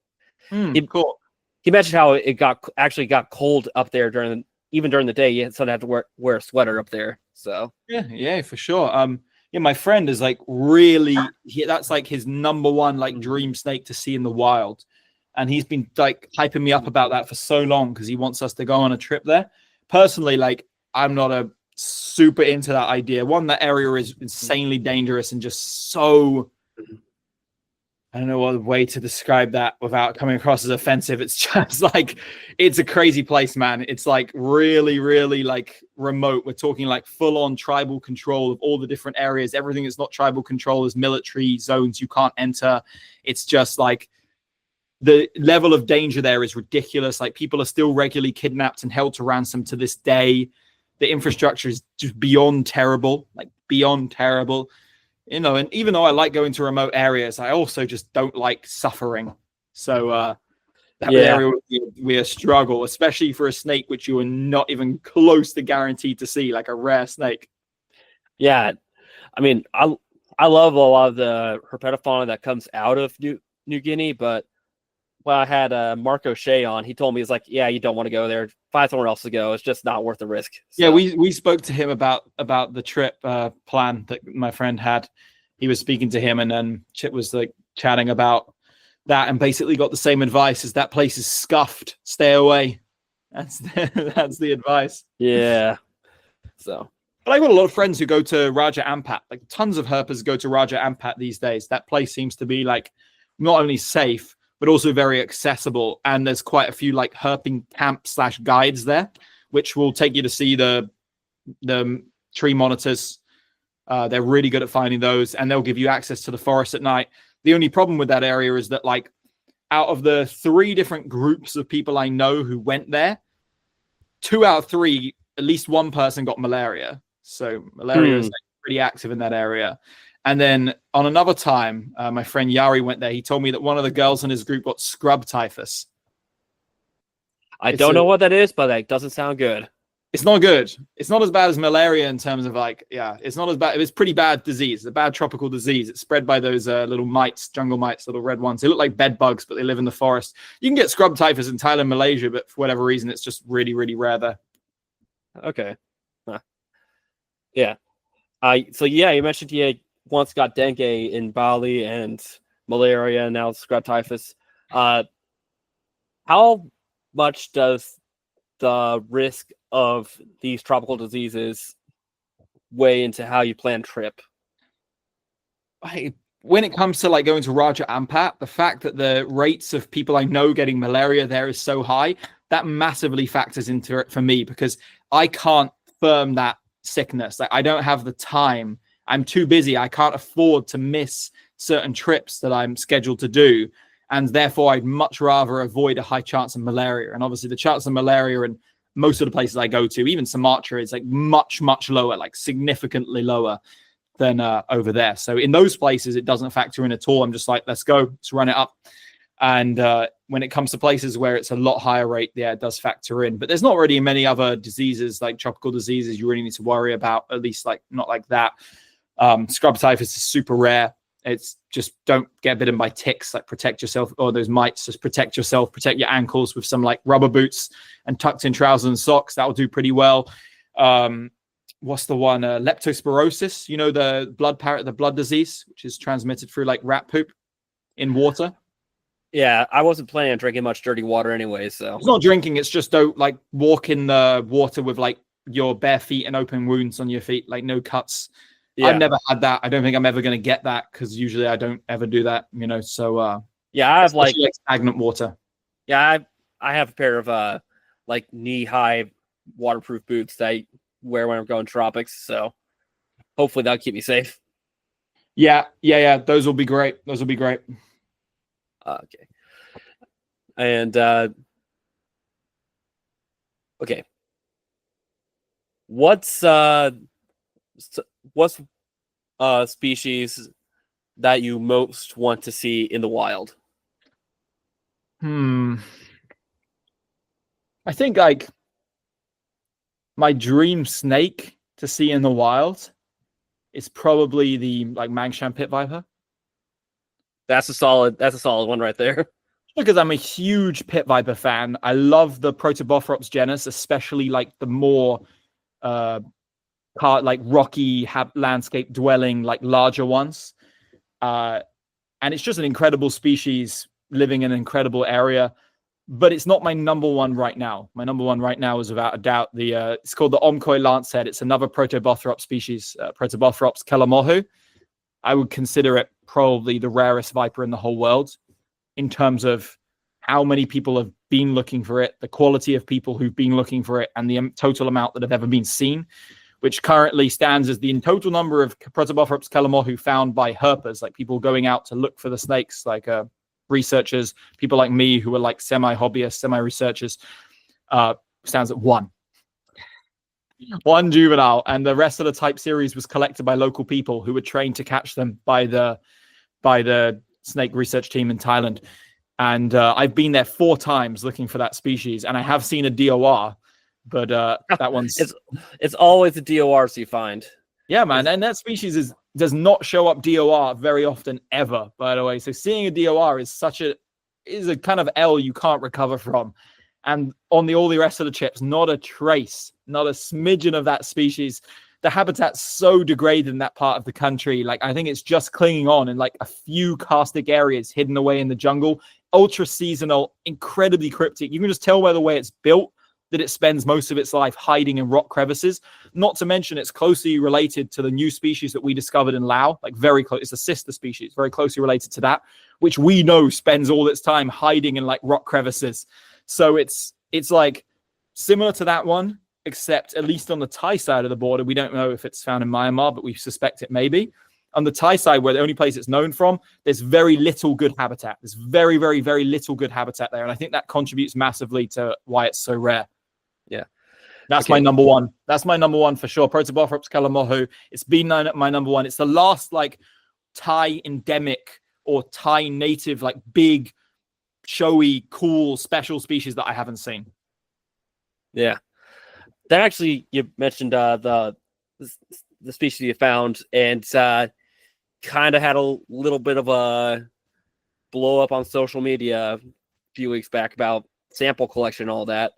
cool. He mentioned how it actually got cold up there during the day. You sort of have to wear a sweater up there. So yeah, for sure. My friend is like really that's like his number one like dream snake to see in the wild, and he's been like hyping me up about that for so long because he wants us to go on a trip there. Personally, like I'm not a super into that idea. One, that area is insanely dangerous and just so I don't know what way to describe that without coming across as offensive. It's just like, it's a crazy place, man. It's like really, really like remote. We're talking like full on tribal control of all the different areas. Everything that's not tribal control is military zones you can't enter. It's just like the level of danger there is ridiculous. Like people are still regularly kidnapped and held to ransom to this day. The infrastructure is just beyond terrible, like beyond terrible. You know, and even though I like going to remote areas, I also just don't like suffering. So that area would be a struggle, especially for a snake which you are not even close to guaranteed to see, like a rare snake. Yeah, I mean, I love a lot of the herpetofauna that comes out of New Guinea, but when I had Mark O'Shea on, he told me, he's like, yeah, you don't want to go there. Find somewhere else to go. It's just not worth the risk. So. Yeah, we spoke to him about the trip plan that my friend had. He was speaking to him, and then Chip was like chatting about that, and basically got the same advice: as that place is scuffed. Stay away. That's the advice. Yeah. So, but I got a lot of friends who go to Raja Ampat. Like tons of herpers go to Raja Ampat these days. That place seems to be like not only safe, but also very accessible. And there's quite a few like herping camp / guides there, which will take you to see the tree monitors. They're really good at finding those, and they'll give you access to the forest at night. The only problem with that area is that like out of the 3 different groups of people I know who went there, 2 out of 3, at least one person got malaria. So malaria is like pretty active in that area. And then on another time, my friend Yari went there. He told me that one of the girls in his group got scrub typhus. I don't know what that is, but that doesn't sound good. It's not good. It's not as bad as malaria in terms of like, yeah, it's not as bad. It's pretty bad disease. It's a bad tropical disease. It's spread by those little mites, jungle mites, little red ones. They look like bed bugs, but they live in the forest. You can get scrub typhus in Thailand, Malaysia, but for whatever reason, it's just really, really rare there. Okay. Huh. Yeah. So yeah, you mentioned you once got dengue in Bali and malaria, and now scrub typhus. How much does the risk of these tropical diseases weigh into how you plan trip? When it comes to like going to Raja Ampat, the fact that the rates of people I know getting malaria there is so high, that massively factors into it for me, because I can't firm that sickness. Like I don't have the time. I'm too busy. I can't afford to miss certain trips that I'm scheduled to do. And therefore, I'd much rather avoid a high chance of malaria. And obviously, the chance of malaria in most of the places I go to, even Sumatra, is like much, much lower, like significantly lower than over there. So in those places, it doesn't factor in at all. I'm just like, let's go, let's run it up. And when it comes to places where it's a lot higher rate, yeah, it does factor in. But there's not really many other diseases, like tropical diseases, you really need to worry about, at least like not like that. Scrub typhus is super rare. It's just don't get bitten by ticks, like protect yourself, or those mites, just protect yourself, protect your ankles with some like rubber boots and tucked in trousers and socks. That'll do pretty well. What's the one? Leptospirosis, you know, the blood disease, which is transmitted through like rat poop in water. Yeah, I wasn't planning on drinking much dirty water anyway, so. It's not drinking, it's just don't like walk in the water with like your bare feet and open wounds on your feet, like no cuts. Yeah. I've never had that. I don't think I'm ever going to get that, because usually I don't ever do that, you know. So yeah, I have like stagnant water. Yeah, I have a pair of like knee-high waterproof boots that I wear when I'm going tropics, so hopefully that'll keep me safe. Yeah. Those will be great. Okay. And okay. What's species that you most want to see in the wild? I think like my dream snake to see in the wild is probably the like Mangshan pit viper. That's a solid one right there. Because I'm a huge pit viper fan. I love the Protobothrops genus, especially like the more like rocky landscape dwelling, like larger ones. And it's just an incredible species living in an incredible area. But it's not my number one right now. My number one right now is without a doubt it's called the Omkoi lancehead. It's another Protobothrops species, Protobothrops kelamohu. I would consider it probably the rarest viper in the whole world in terms of how many people have been looking for it, the quality of people who've been looking for it, and the total amount that have ever been seen, which currently stands as the total number of Protobophops calamohu found by herpers, like people going out to look for the snakes, like researchers, people like me who are like semi-hobbyists, semi-researchers, stands at one. One juvenile, and the rest of the type series was collected by local people who were trained to catch them by the snake research team in Thailand. And I've been there 4 times looking for that species, and I have seen a DOR, but that one's it's always the DORs you find. Yeah, man, and that species does not show up DOR very often ever, by the way. So seeing a DOR is a kind of L you can't recover from. And on all the rest of the chips, not a trace, not a smidgen of that species. The habitat's so degraded in that part of the country. Like, I think it's just clinging on in like a few karstic areas hidden away in the jungle. Ultra seasonal, incredibly cryptic. You can just tell by the way it's built that it spends most of its life hiding in rock crevices. Not to mention it's closely related to the new species that we discovered in Laos, like very close. It's a sister species, very closely related to that, which we know spends all its time hiding in like rock crevices. So it's like similar to that one, except at least on the Thai side of the border, we don't know if it's found in Myanmar, but we suspect it may be. On the Thai side, where the only place it's known from, there's very little good habitat. There's very, very, very little good habitat there. And I think that contributes massively to why it's so rare. Yeah. That's my number one. That's my number one for sure. Protobophops calamohu. It's been my number one. It's the last like Thai endemic or Thai native, like big, showy, cool, special species that I haven't seen. Yeah. That actually, you mentioned the species you found, and kind of had a little bit of a blow up on social media a few weeks back about sample collection and all that.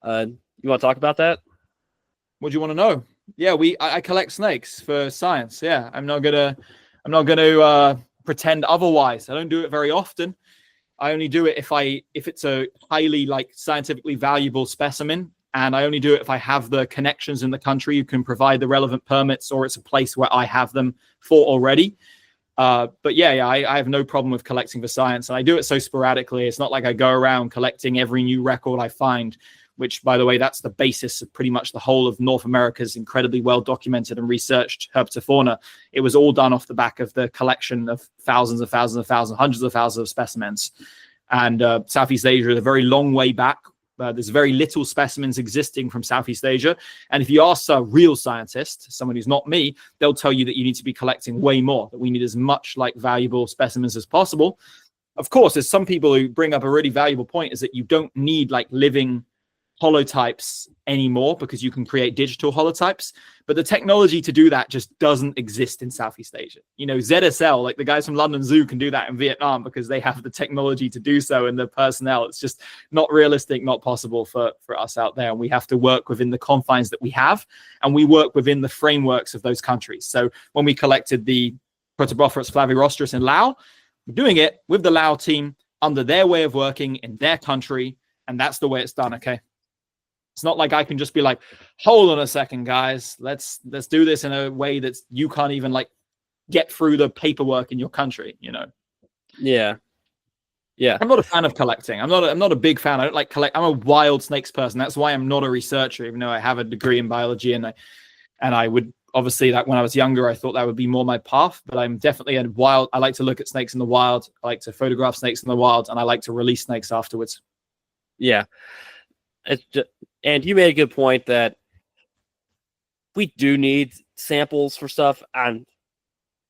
You want to talk about that? What do you want to know? Yeah, I collect snakes for science. Yeah, I'm not gonna pretend otherwise. I don't do it very often. I only do it if it's a highly like scientifically valuable specimen, and I only do it if I have the connections in the country who can provide the relevant permits, or it's a place where I have them for already. But yeah, I have no problem with collecting for science, and I do it so sporadically. It's not like I go around collecting every new record I find, which, by the way, that's the basis of pretty much the whole of North America's incredibly well-documented and researched herpetofauna. It was all done off the back of the collection of thousands, hundreds of thousands of specimens. And Southeast Asia is a very long way back. There's very little specimens existing from Southeast Asia. And if you ask a real scientist, someone who's not me, they'll tell you that you need to be collecting way more, that we need as much like valuable specimens as possible. Of course, there's some people who bring up a really valuable point, is that you don't need like living holotypes anymore because you can create digital holotypes, but the technology to do that just doesn't exist in Southeast Asia. You know, ZSL, like the guys from London Zoo can do that in Vietnam because they have the technology to do so and the personnel. It's just not realistic, not possible for us out there. And we have to work within the confines that we have, and we work within the frameworks of those countries. So when we collected the Protobophoros flavirostris in Laos, we're doing it with the Lao team under their way of working in their country, and that's the way it's done. Okay. It's not like I can just be like, hold on a second, guys. Let's do this in a way that you can't even like get through the paperwork in your country, you know? Yeah. Yeah. I'm not a fan of collecting. I'm not a big fan. I don't like collect. I'm a wild snakes person. That's why I'm not a researcher, even though I have a degree in biology, and I would obviously, that when I was younger, I thought that would be more my path, but I'm definitely a wild. I like to look at snakes in the wild. I like to photograph snakes in the wild, and I like to release snakes afterwards. Yeah. It's just, and you made a good point that we do need samples for stuff, and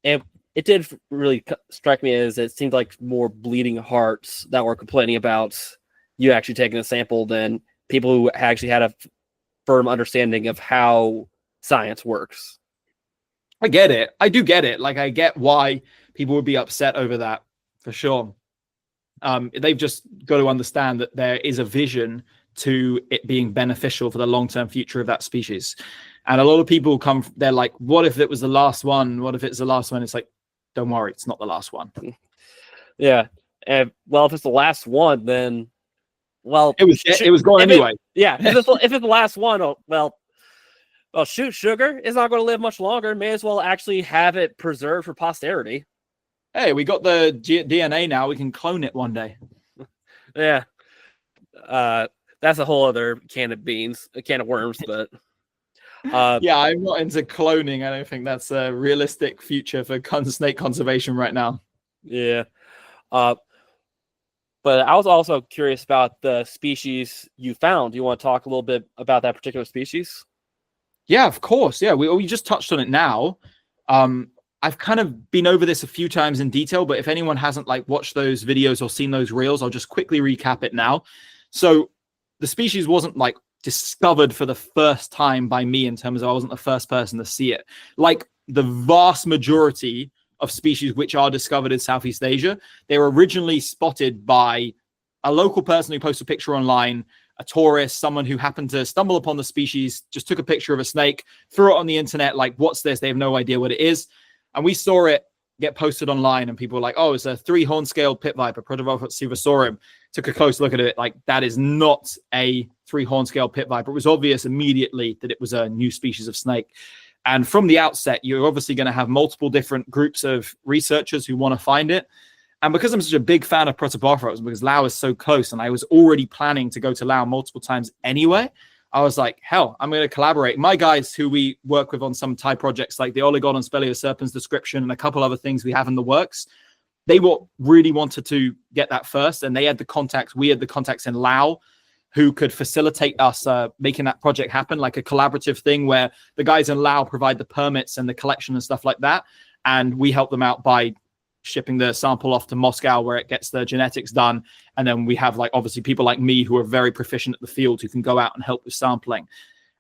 it did really strike me as it seemed like more bleeding hearts that were complaining about you actually taking a sample than people who actually had a firm understanding of how science works. I get it. I do get it. Like, I get why people would be upset over that, for sure. They've just got to understand that there is a vision to it being beneficial for the long-term future of that species. And a lot of people they're like, what if it was the last one? What if it's the last one? It's like, don't worry, it's not the last one. Yeah. And well, if it's the last one, then it was gone anyway. If it's the last one, well, shoot, sugar is not going to live much longer. May as well actually have it preserved for posterity. Hey, we got the DNA now. We can clone it one day. Yeah. That's a whole other can of beans, a can of worms, but yeah, I'm not into cloning. I don't think that's a realistic future for snake conservation right now. Yeah. But I was also curious about the species you found. Do you want to talk a little bit about that particular species? Yeah, of course. Yeah, we just touched on it now. I've kind of been over this a few times in detail, but if anyone hasn't like watched those videos or seen those reels, I'll just quickly recap it now. So the species wasn't like discovered for the first time by me in terms of I wasn't the first person to see it. Like the vast majority of species which are discovered in Southeast Asia, they were originally spotted by a local person who posted a picture online, a tourist, someone who happened to stumble upon the species, just took a picture of a snake, threw it on the internet, like, what's this? They have no idea what it is. And we saw it get posted online, and people were like, oh, it's a 3-horn scale pit viper, Protovolpus sivasorum. Took a close look at it, like, that is not a 3-horn scale pit viper. It was obvious immediately that it was a new species of snake. And from the outset, you're obviously going to have multiple different groups of researchers who want to find it. And because I'm such a big fan of Protobothros, because Laos is so close, and I was already planning to go to Laos multiple times anyway, I was like, hell, I'm going to collaborate. My guys who we work with on some Thai projects, like the Oligodon Speleoserpens description and a couple other things we have in the works, they really wanted to get that first. And they had the contacts. We had the contacts in Laos who could facilitate us making that project happen, like a collaborative thing where the guys in Laos provide the permits and the collection and stuff like that. And we help them out by shipping the sample off to Moscow where it gets the genetics done. And then we have like obviously people like me who are very proficient at the field who can go out and help with sampling.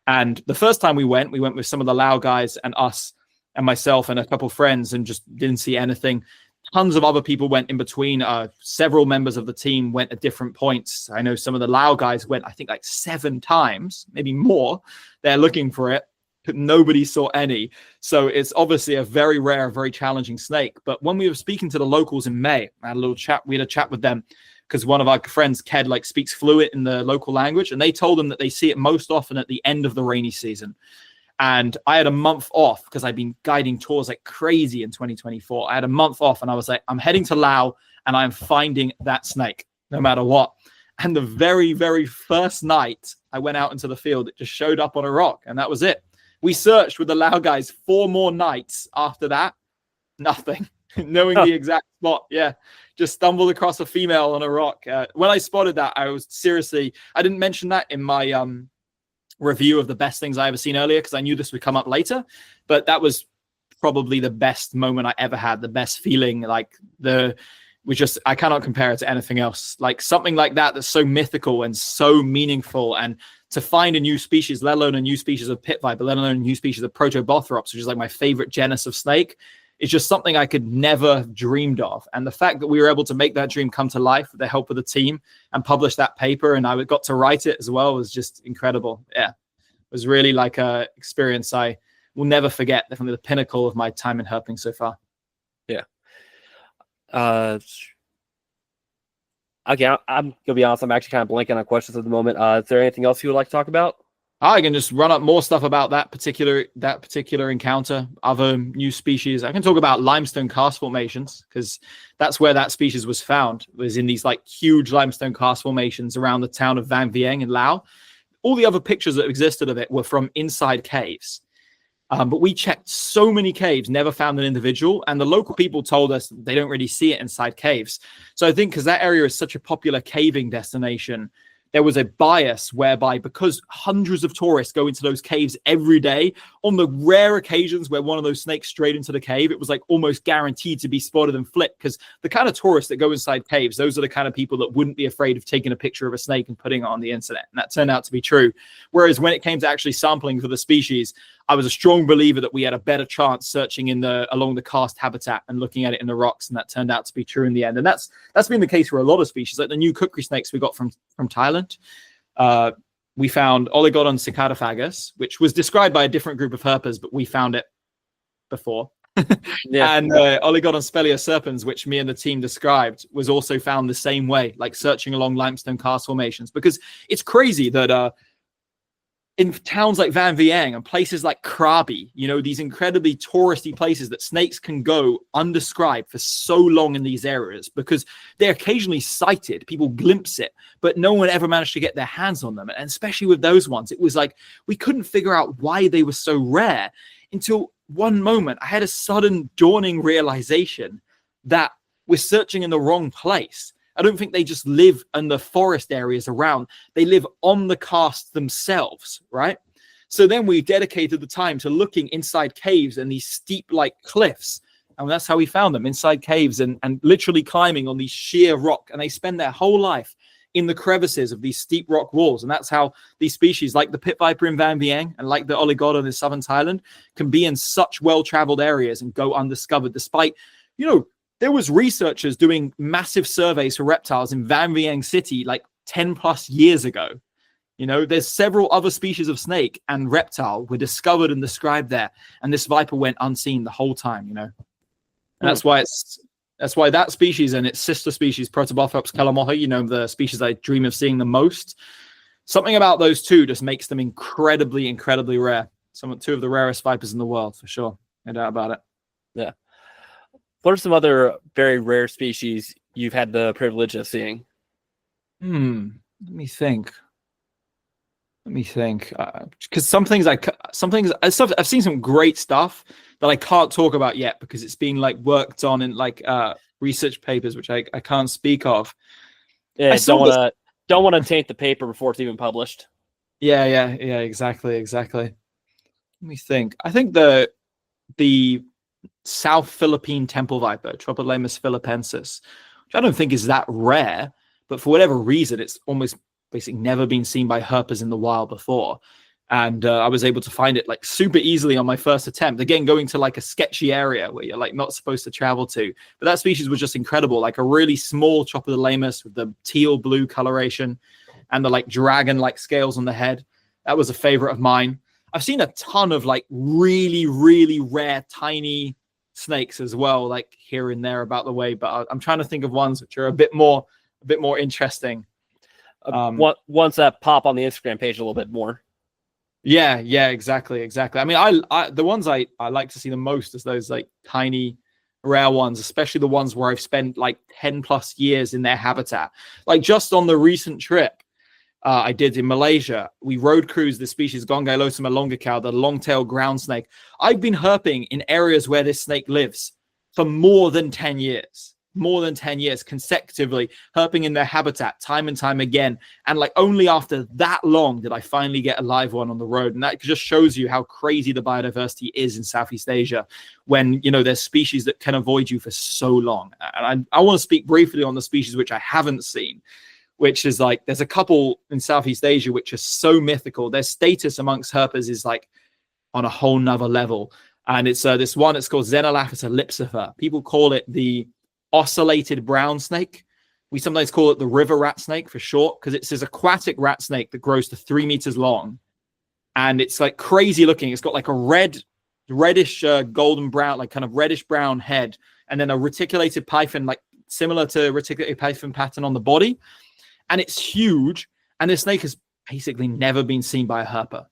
And the first time we went with some of the Lao guys and us and myself and a couple of friends and just didn't see anything. Tons of other people went in between. Several members of the team went at different points. I know some of the Lao guys went, I think like 7 times, maybe more. They're looking for it. Nobody saw any. So it's obviously a very rare, very challenging snake. But when we were speaking to the locals in May, I had a little chat. We had a chat with them because one of our friends, Ked, like speaks fluent in the local language. And they told them that they see it most often at the end of the rainy season. And I had a month off because I'd been guiding tours like crazy in 2024. I had a month off and I was like, I'm heading to Laos and I'm finding that snake no matter what. And the very, very first night I went out into the field, it just showed up on a rock and that was it. We searched with the Lao guys 4 more nights after that. Nothing. Knowing the exact spot. Yeah. Just stumbled across a female on a rock. When I spotted that, I was seriously, I didn't mention that in my review of the best things I ever seen earlier because I knew this would come up later. But that was probably the best moment I ever had, the best feeling. Like I cannot compare it to anything else. Like something like that that's so mythical and so meaningful, and to find a new species, let alone a new species of pit viper, let alone a new species of Protobothrops, which is like my favorite genus of snake, is just something I could never have dreamed of. And the fact that we were able to make that dream come to life with the help of the team and publish that paper, and I got to write it as well, was just incredible. Yeah, it was really like a experience I will never forget. Definitely the pinnacle of my time in herping so far. Yeah. Okay, I'm gonna be honest. I'm actually kind of blanking on questions at the moment. Is there anything else you would like to talk about? I can just run up more stuff about that particular encounter, other new species. I can talk about limestone karst formations because that's where that species was found. It was in these like huge limestone karst formations around the town of Van Vieng in Laos. All the other pictures that existed of it were from inside caves. But we checked so many caves, never found an individual. And the local people told us they don't really see it inside caves. So I think because that area is such a popular caving destination, there was a bias whereby because hundreds of tourists go into those caves every day, on the rare occasions where one of those snakes strayed into the cave, it was like almost guaranteed to be spotted and flipped. Because the kind of tourists that go inside caves, those are the kind of people that wouldn't be afraid of taking a picture of a snake and putting it on the internet. And that turned out to be true. Whereas when it came to actually sampling for the species, I was a strong believer that we had a better chance searching along the karst habitat and looking at it in the rocks, and that turned out to be true in the end. And that's been the case for a lot of species, like the new kukri snakes we got from Thailand. We found Oligodon cicadophagus, which was described by a different group of herpers, but we found it before. Yeah. And Oligodon speleoserpens, which me and the team described, was also found the same way, like searching along limestone karst formations. Because it's crazy that in towns like Van Vieng and places like Krabi, you know, these incredibly touristy places that snakes can go undescribed for so long in these areas because they're occasionally sighted, people glimpse it, but no one ever managed to get their hands on them. And especially with those ones, it was like we couldn't figure out why they were so rare until one moment I had a sudden dawning realization that we're searching in the wrong place. I don't think they just live in the forest areas around. They live on the karst themselves, right? So then we dedicated the time to looking inside caves and these steep like cliffs. And that's how we found them, inside caves and literally climbing on these sheer rock. And they spend their whole life in the crevices of these steep rock walls. And that's how these species like the pit viper in Van Vieng and like the oligodon in southern Thailand can be in such well-traveled areas and go undiscovered despite, you know, there was researchers doing massive surveys for reptiles in Van Vieng City like 10 plus years ago. You know, there's several other species of snake and reptile were discovered and described there. And this viper went unseen the whole time, you know. And that's why that species and its sister species, Protobothops calamohi, you know, the species I dream of seeing the most. Something about those two just makes them incredibly, incredibly rare. Two of the rarest vipers in the world, for sure. No doubt about it. Yeah. What are some other very rare species you've had the privilege of seeing? Let me think. Because I've seen some great stuff that I can't talk about yet because it's being like worked on in like research papers, which I can't speak of. Yeah, don't want to taint the paper before it's even published. Yeah, exactly. Let me think. I think the South Philippine temple viper, Tropodlemus philippensis, which I don't think is that rare, but for whatever reason, it's almost basically never been seen by herpers in the wild before. And I was able to find it like super easily on my first attempt. Again, going to like a sketchy area where you're like not supposed to travel to. But that species was just incredible. Like a really small Tropodlemus with the teal blue coloration and the like dragon-like scales on the head. That was a favorite of mine. I've seen a ton of like really, really rare tiny snakes as well, like here and there about the way. But I'm trying to think of ones which are a bit more interesting. Ones that pop on the Instagram page a little bit more. Yeah, exactly. I mean, I the ones I like to see the most is those like tiny, rare ones, especially the ones where I've spent like 10 plus years in their habitat. Like just on the recent trip I did in Malaysia, we road cruised the species Gongailosoma longicow, the long-tailed ground snake. I've been herping in areas where this snake lives for more than 10 years. Consecutively herping in their habitat time and time again. And like only after that long did I finally get a live one on the road. And that just shows you how crazy the biodiversity is in Southeast Asia when, you know, there's species that can avoid you for so long. And I want to speak briefly on the species which I haven't seen, which is like, there's a couple in Southeast Asia which are so mythical. Their status amongst herpers is like on a whole nother level. And it's this one, it's called Xenolaphus ellipsifer. People call it the oscillated brown snake. We sometimes call it the river rat snake for short because it's this aquatic rat snake that grows to 3 meters long. And it's like crazy looking. It's got like a reddish golden brown, like kind of reddish brown head. And then a reticulated python, like similar to reticulated python pattern on the body. And it's huge. And this snake has basically never been seen by a herper,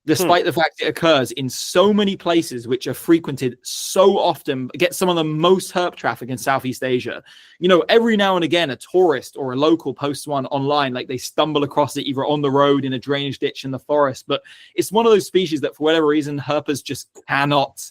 despite the fact it occurs in so many places which are frequented so often, gets some of the most herp traffic in Southeast Asia. You know, every now and again, a tourist or a local posts one online, like they stumble across it either on the road, in a drainage ditch, in the forest. But it's one of those species that for whatever reason, herpers just cannot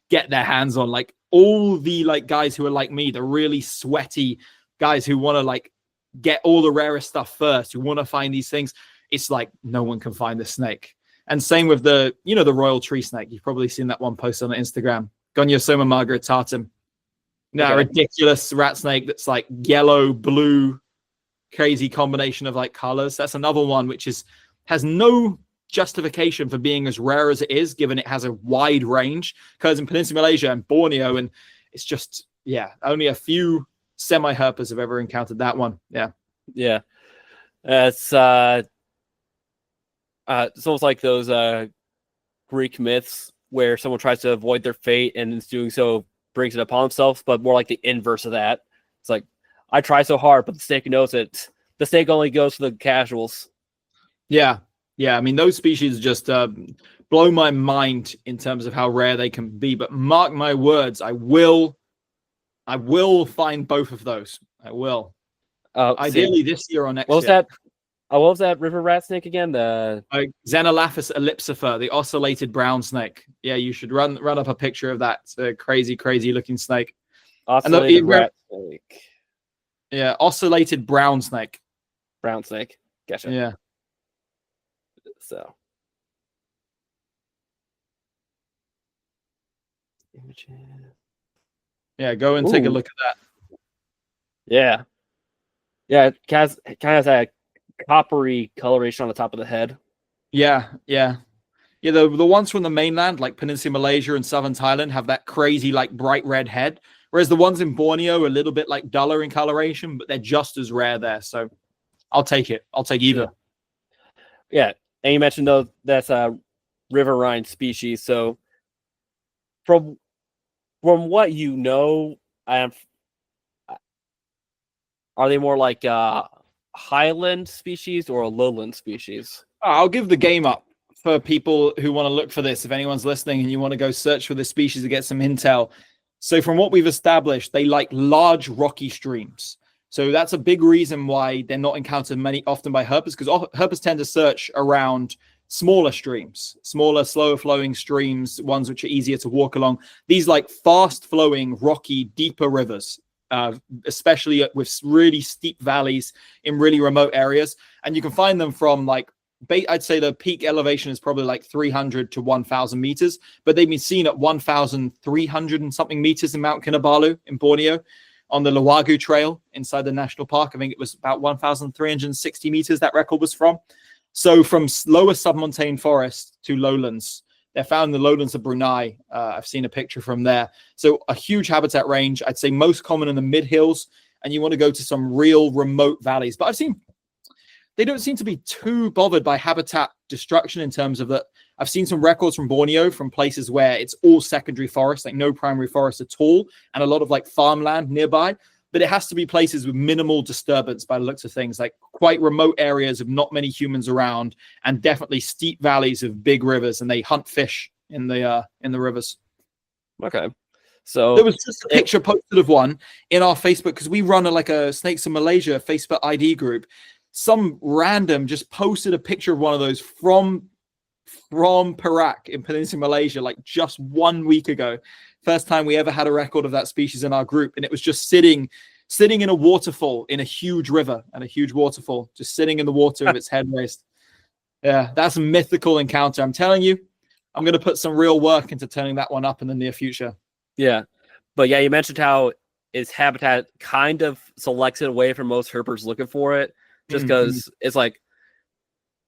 get their hands on. Like all the like guys who are like me, the really sweaty guys who want to like get all the rarest stuff first, who want to find these things. It's like no one can find this snake. And same with the, you know, the royal tree snake. You've probably seen that one post on Instagram. Goniosoma margaritatum. Now, ridiculous rat snake that's like yellow, blue, crazy combination of like colors. That's another one which has no justification for being as rare as it is, given it has a wide range. Occurs in Peninsular Malaysia and Borneo, and it's just, only a few semi-herpers have ever encountered that one. Yeah. It's almost like those Greek myths where someone tries to avoid their fate and in doing so brings it upon themselves, but more like the inverse of that. It's like, I try so hard, but the snake knows it. The snake only goes for the casuals. Yeah, Yeah, I mean, those species just blow my mind in terms of how rare they can be. But mark my words, I will find both of those. I will. Ideally this year or next what was year. that? What was that river rat snake again? The Xenolaphus ellipsifer, the ocellated brown snake. Yeah, you should run up a picture of that. It's a crazy looking snake. ocellated rat snake. Yeah, ocellated brown snake. Brown snake. Gotcha. Yeah. So. Yeah, go and take a look at that. Yeah. Yeah, it kind of has that coppery coloration on the top of the head. Yeah. The ones from the mainland, like Peninsula Malaysia and Southern Thailand, have that crazy, like, bright red head. Whereas the ones in Borneo are a little bit like duller in coloration, but they're just as rare there. So I'll take it. I'll take either. Yeah. And you mentioned though that's a riverine species. So from what you know, are they more like highland species or a lowland species? I'll give the game up for people who want to look for this. If anyone's listening and you want to go search for this species to get some intel. So from what we've established, they like large rocky streams. So that's a big reason why they're not encountered often by herpers, because herpers tend to search around smaller streams, smaller, slower flowing streams, ones which are easier to walk along. These like fast flowing, rocky, deeper rivers, especially with really steep valleys in really remote areas. And you can find them from like, I'd say the peak elevation is probably like 300 to 1,000 meters, but they've been seen at 1,300 and something meters in Mount Kinabalu in Borneo on the Lawagu Trail inside the national park. I think it was about 1,360 meters that record was from. So from lower submontane forest to lowlands, they're found in the lowlands of Brunei. I've seen a picture from there. So a huge habitat range. I'd say most common in the mid hills, and you want to go to some real remote valleys. But they don't seem to be too bothered by habitat destruction in terms of that. I've seen some records from Borneo from places where it's all secondary forest, like no primary forest at all, and a lot of like farmland nearby. But it has to be places with minimal disturbance by the looks of things, like quite remote areas of not many humans around, and definitely steep valleys of big rivers, and they hunt fish in the rivers. Okay. So there was just a picture posted of one in our Facebook, because we run a Snakes in Malaysia Facebook ID group. Some random just posted a picture of one of those from Perak in Peninsula Malaysia, like just 1 week ago. First time we ever had a record of that species in our group, and it was just sitting in a waterfall in a huge river, and a huge waterfall just sitting in the water with its head raised. Yeah, that's a mythical encounter. I'm telling you, I'm going to put some real work into turning that one up in the near future. Yeah, but yeah, you mentioned how its habitat kind of selects it away from most herpers looking for it. Just because it's like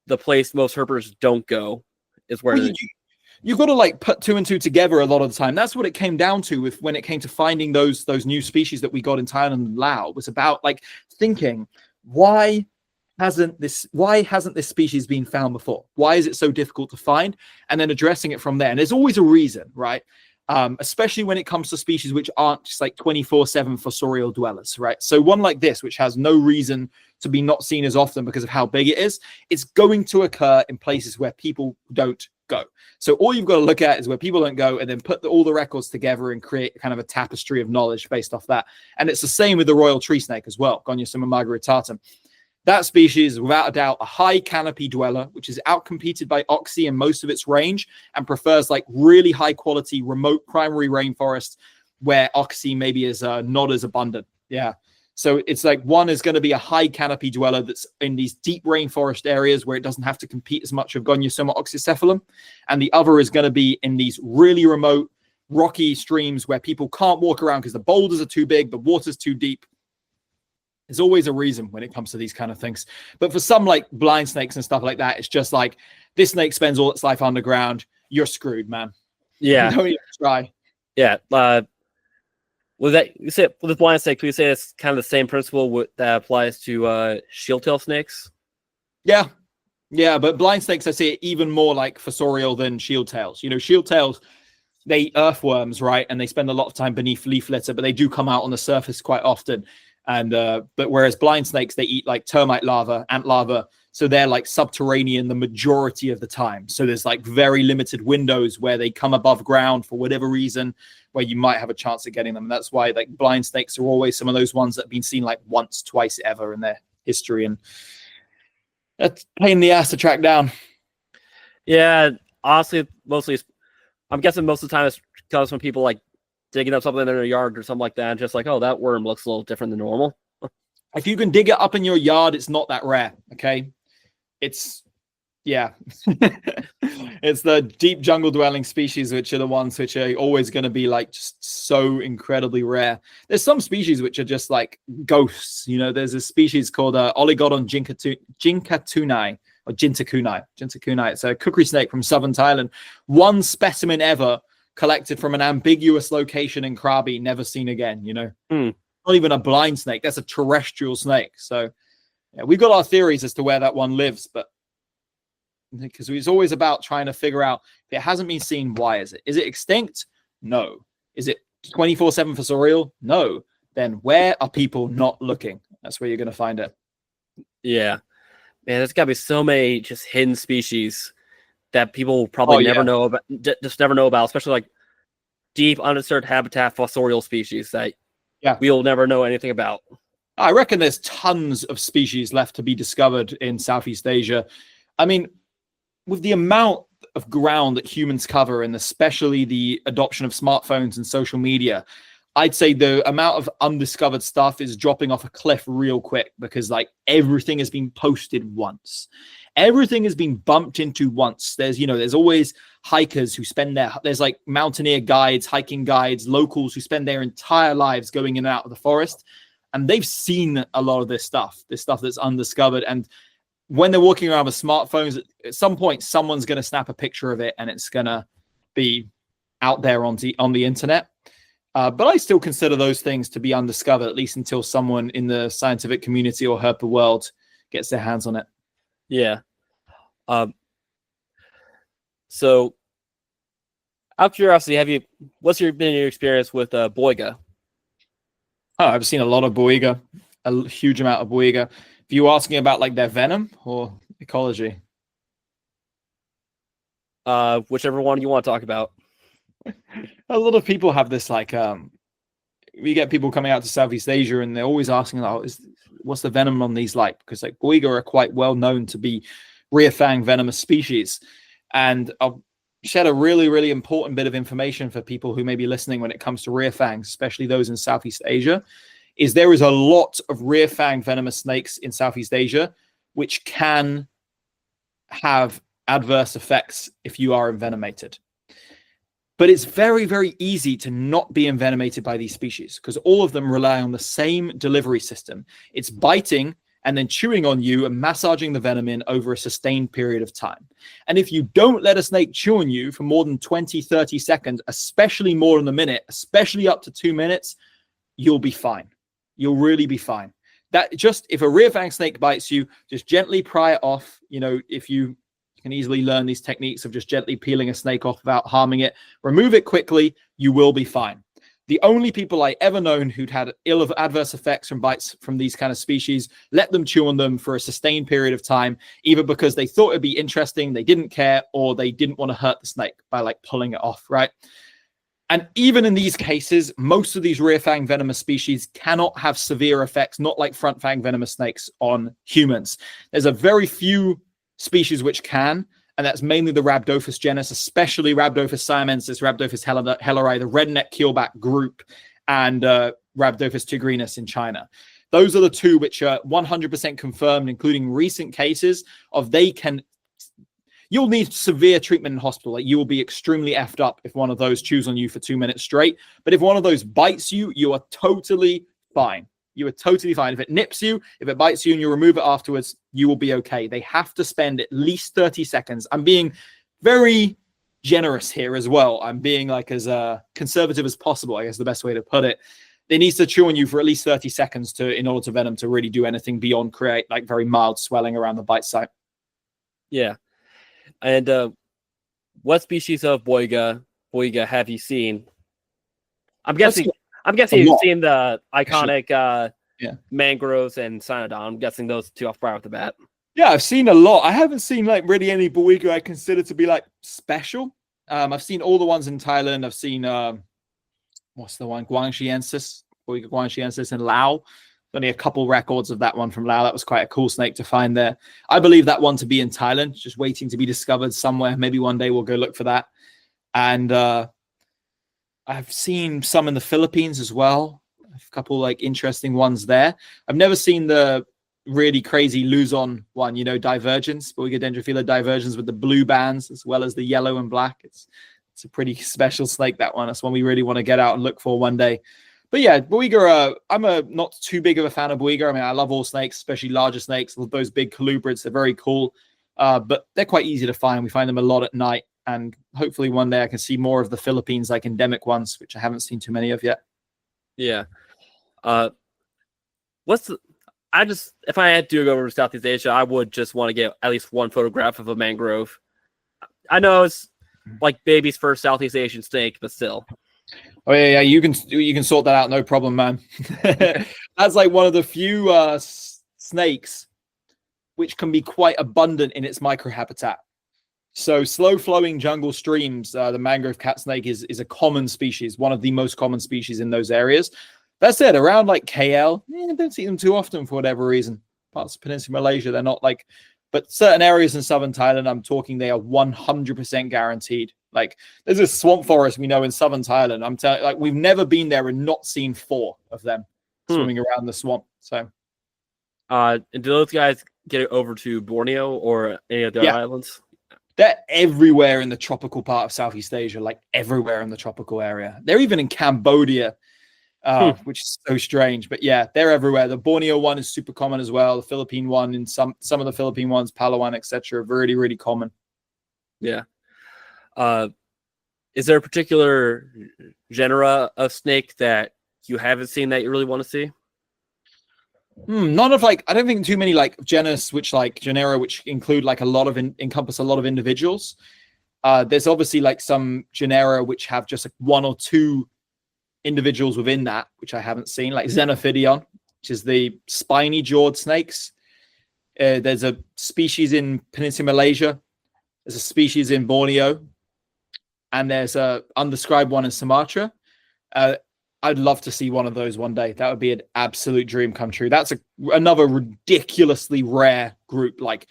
the place most herpers don't go is where you've got to like put two and two together a lot of the time. That's what it came down to when it came to finding those new species that we got in Thailand and Laos. Was about like thinking, why hasn't this species been found before? Why is it so difficult to find? And then addressing it from there. And there's always a reason, right? Especially when it comes to species which aren't just like 24/7 fossorial dwellers, right? So one like this, which has no reason to be not seen as often because of how big it is, it's going to occur in places where people don't go. So all you've got to look at is where people don't go, and then put all the records together and create kind of a tapestry of knowledge based off that. And it's the same with the royal tree snake as well, Goniosoma margaritatum. That species is without a doubt a high canopy dweller, which is outcompeted by oxy in most of its range, and prefers like really high quality remote primary rainforest where oxy maybe is not as abundant. Yeah. So it's like one is going to be a high canopy dweller that's in these deep rainforest areas where it doesn't have to compete as much with Goniosoma oxycephalum. And the other is going to be in these really remote rocky streams where people can't walk around because the boulders are too big, the water's too deep. There's always a reason when it comes to these kind of things. But for some like blind snakes and stuff like that, it's just like this snake spends all its life underground. You're screwed, man. Yeah. Don't even try. Yeah. With the blind snake, can we say it's kind of the same principle that applies to shield-tail snakes? Yeah. Yeah, but blind snakes, I see it even more like fossorial than shield-tails. You know, shield-tails, they eat earthworms, right? And they spend a lot of time beneath leaf litter, but they do come out on the surface quite often. And but whereas blind snakes, they eat like termite larvae, ant larvae, So they're like subterranean the majority of the time. So there's like very limited windows where they come above ground for whatever reason, where you might have a chance of getting them. And that's why like blind snakes are always some of those ones that have been seen like once, twice ever in their history. And that's a pain in the ass to track down. Yeah, honestly, mostly, I'm guessing most of the time it's because when people like digging up something in their yard or something like that, just like, oh, that worm looks a little different than normal. If you can dig it up in your yard, it's not that rare. Okay. It's, yeah. It's the deep jungle dwelling species, which are the ones which are always going to be like just so incredibly rare. There's some species which are just like ghosts. You know, there's a species called Oligodon jinkatunai or jintakunai. It's a kukri snake from southern Thailand. One specimen ever collected from an ambiguous location in Krabi, never seen again, you know. Not even a blind snake. That's a terrestrial snake. So yeah, we've got our theories as to where that one lives, but because it's always about trying to figure out if it hasn't been seen, why is it? Is it extinct? No. Is it 24/7 for surreal? No. Then where are people not looking? That's where you're going to find it. Yeah. Man, there's got to be so many just hidden species that people probably never know about, just never know about, especially like deep undisturbed habitat fossorial species that we'll never know anything about. I reckon there's tons of species left to be discovered in Southeast Asia. I mean, with the amount of ground that humans cover, and especially the adoption of smartphones and social media, I'd say the amount of undiscovered stuff is dropping off a cliff real quick, because like everything has been posted once. Everything has been bumped into once. There's always hikers who there's like mountaineer guides, hiking guides, locals who spend their entire lives going in and out of the forest. And they've seen a lot of this stuff that's undiscovered. And when they're walking around with smartphones, at some point, someone's going to snap a picture of it and it's going to be out there on the internet. But I still consider those things to be undiscovered, at least until someone in the scientific community or herp world gets their hands on it. Yeah. So, out of curiosity, what's been your experience with boiga? Oh, I've seen a lot of boiga, a huge amount of boiga. If you asking about like their venom or ecology, whichever one you want to talk about. A lot of people have this like we get people coming out to Southeast Asia and they're always asking, what's the venom on these like? Because like boiga are quite well known to be rear fang venomous species. And I'll shed a really, really important bit of information for people who may be listening when it comes to rear fangs, especially those in Southeast Asia, is there is a lot of rear fang venomous snakes in Southeast Asia, which can have adverse effects if you are envenomated. But it's very, very easy to not be envenomated by these species because all of them rely on the same delivery system. It's biting and then chewing on you and massaging the venom in over a sustained period of time. And if you don't let a snake chew on you for more than 20, 30 seconds, especially more than a minute, especially up to 2 minutes, you'll be fine. You'll really be fine. If a rear fang snake bites you, just gently pry it off. You know, if you can easily learn these techniques of just gently peeling a snake off without harming it, remove it quickly, you will be fine. The only people I ever known who'd had adverse effects from bites from these kind of species, let them chew on them for a sustained period of time, either because they thought it'd be interesting, they didn't care, or they didn't want to hurt the snake by like pulling it off, right? And even in these cases, most of these rear fang venomous species cannot have severe effects, not like front fang venomous snakes on humans. There's a very few species which can, and that's mainly the Rhabdophis genus, especially Rhabdophis siamensis, Rhabdophis helleri, the redneck keelback group, and Rhabdophis tigrinus in China. Those are the two which are 100% confirmed, including recent cases of you'll need severe treatment in hospital. Like you will be extremely effed up if one of those chews on you for 2 minutes straight. But if one of those bites you, you are totally fine. You are totally fine. If it nips you, if it bites you and you remove it afterwards, you will be okay. They have to spend at least 30 seconds. I'm being very generous here as well. I'm being like as conservative as possible, I guess the best way to put it. They need to chew on you for at least 30 seconds in order to venom to really do anything beyond create like very mild swelling around the bite site. Yeah. And what species of boiga have you seen? I'm guessing you've seen the iconic mangroves and cynodon. I'm guessing those two off right off the bat. Yeah, I've seen a lot. I haven't seen like really any Boiga I consider to be like special. I've seen all the ones in Thailand. I've seen what's the one? Guangxiensis, Boiga Guangxiensis in Laos. Only a couple records of that one from Laos. That was quite a cool snake to find there. I believe that one to be in Thailand, just waiting to be discovered somewhere. Maybe one day we'll go look for that. And I've seen some in the Philippines as well. A couple like interesting ones there. I've never seen the really crazy Luzon one, you know, divergence, Boiga dendrophila divergence with the blue bands as well as the yellow and black. It's a pretty special snake, that one. That's one we really want to get out and look for one day. But yeah, Boiga, I'm not too big of a fan of Boiga. I mean, I love all snakes, especially larger snakes. Those big colubrids, they're very cool, but they're quite easy to find. We find them a lot at night, and hopefully one day I can see more of the Philippines, like endemic ones, which I haven't seen too many of yet. Yeah. If I had to go over to Southeast Asia, I would just want to get at least one photograph of a mangrove. I know it's like baby's first Southeast Asian snake, but still. Oh yeah, you can sort that out, no problem, man. That's like one of the few snakes which can be quite abundant in its microhabitat. So slow-flowing jungle streams, the mangrove cat snake is a common species, one of the most common species in those areas. That said, around like KL, I don't see them too often for whatever reason. Parts of Peninsula Malaysia, they're not like, but certain areas in southern Thailand, I'm talking, they are 100% guaranteed. Like there's a swamp forest we know in southern Thailand. I'm telling, like we've never been there and not seen 4 of them swimming around the swamp. So, and do those guys get it over to Borneo or any of the islands? They're everywhere in the tropical part of Southeast Asia, like everywhere in the tropical area. They're even in Cambodia. Which is so strange, but yeah, they're everywhere. The Borneo one is super common as well. The Philippine one, and some of the Philippine ones, Palawan, etc., are really, really common. Yeah. Is there a particular genera of snake that you haven't seen that you really want to see? None of like, I don't think too many like genera which include like a lot of encompass a lot of individuals. There's obviously like some genera which have just like 1 or 2 individuals within that, which I haven't seen, like Xenophidion, which is the spiny jawed snakes. There's a species in Peninsula Malaysia. There's a species in Borneo, and there's a undescribed one in Sumatra. I'd love to see one of those one day. That would be an absolute dream come true. That's another ridiculously rare group. Like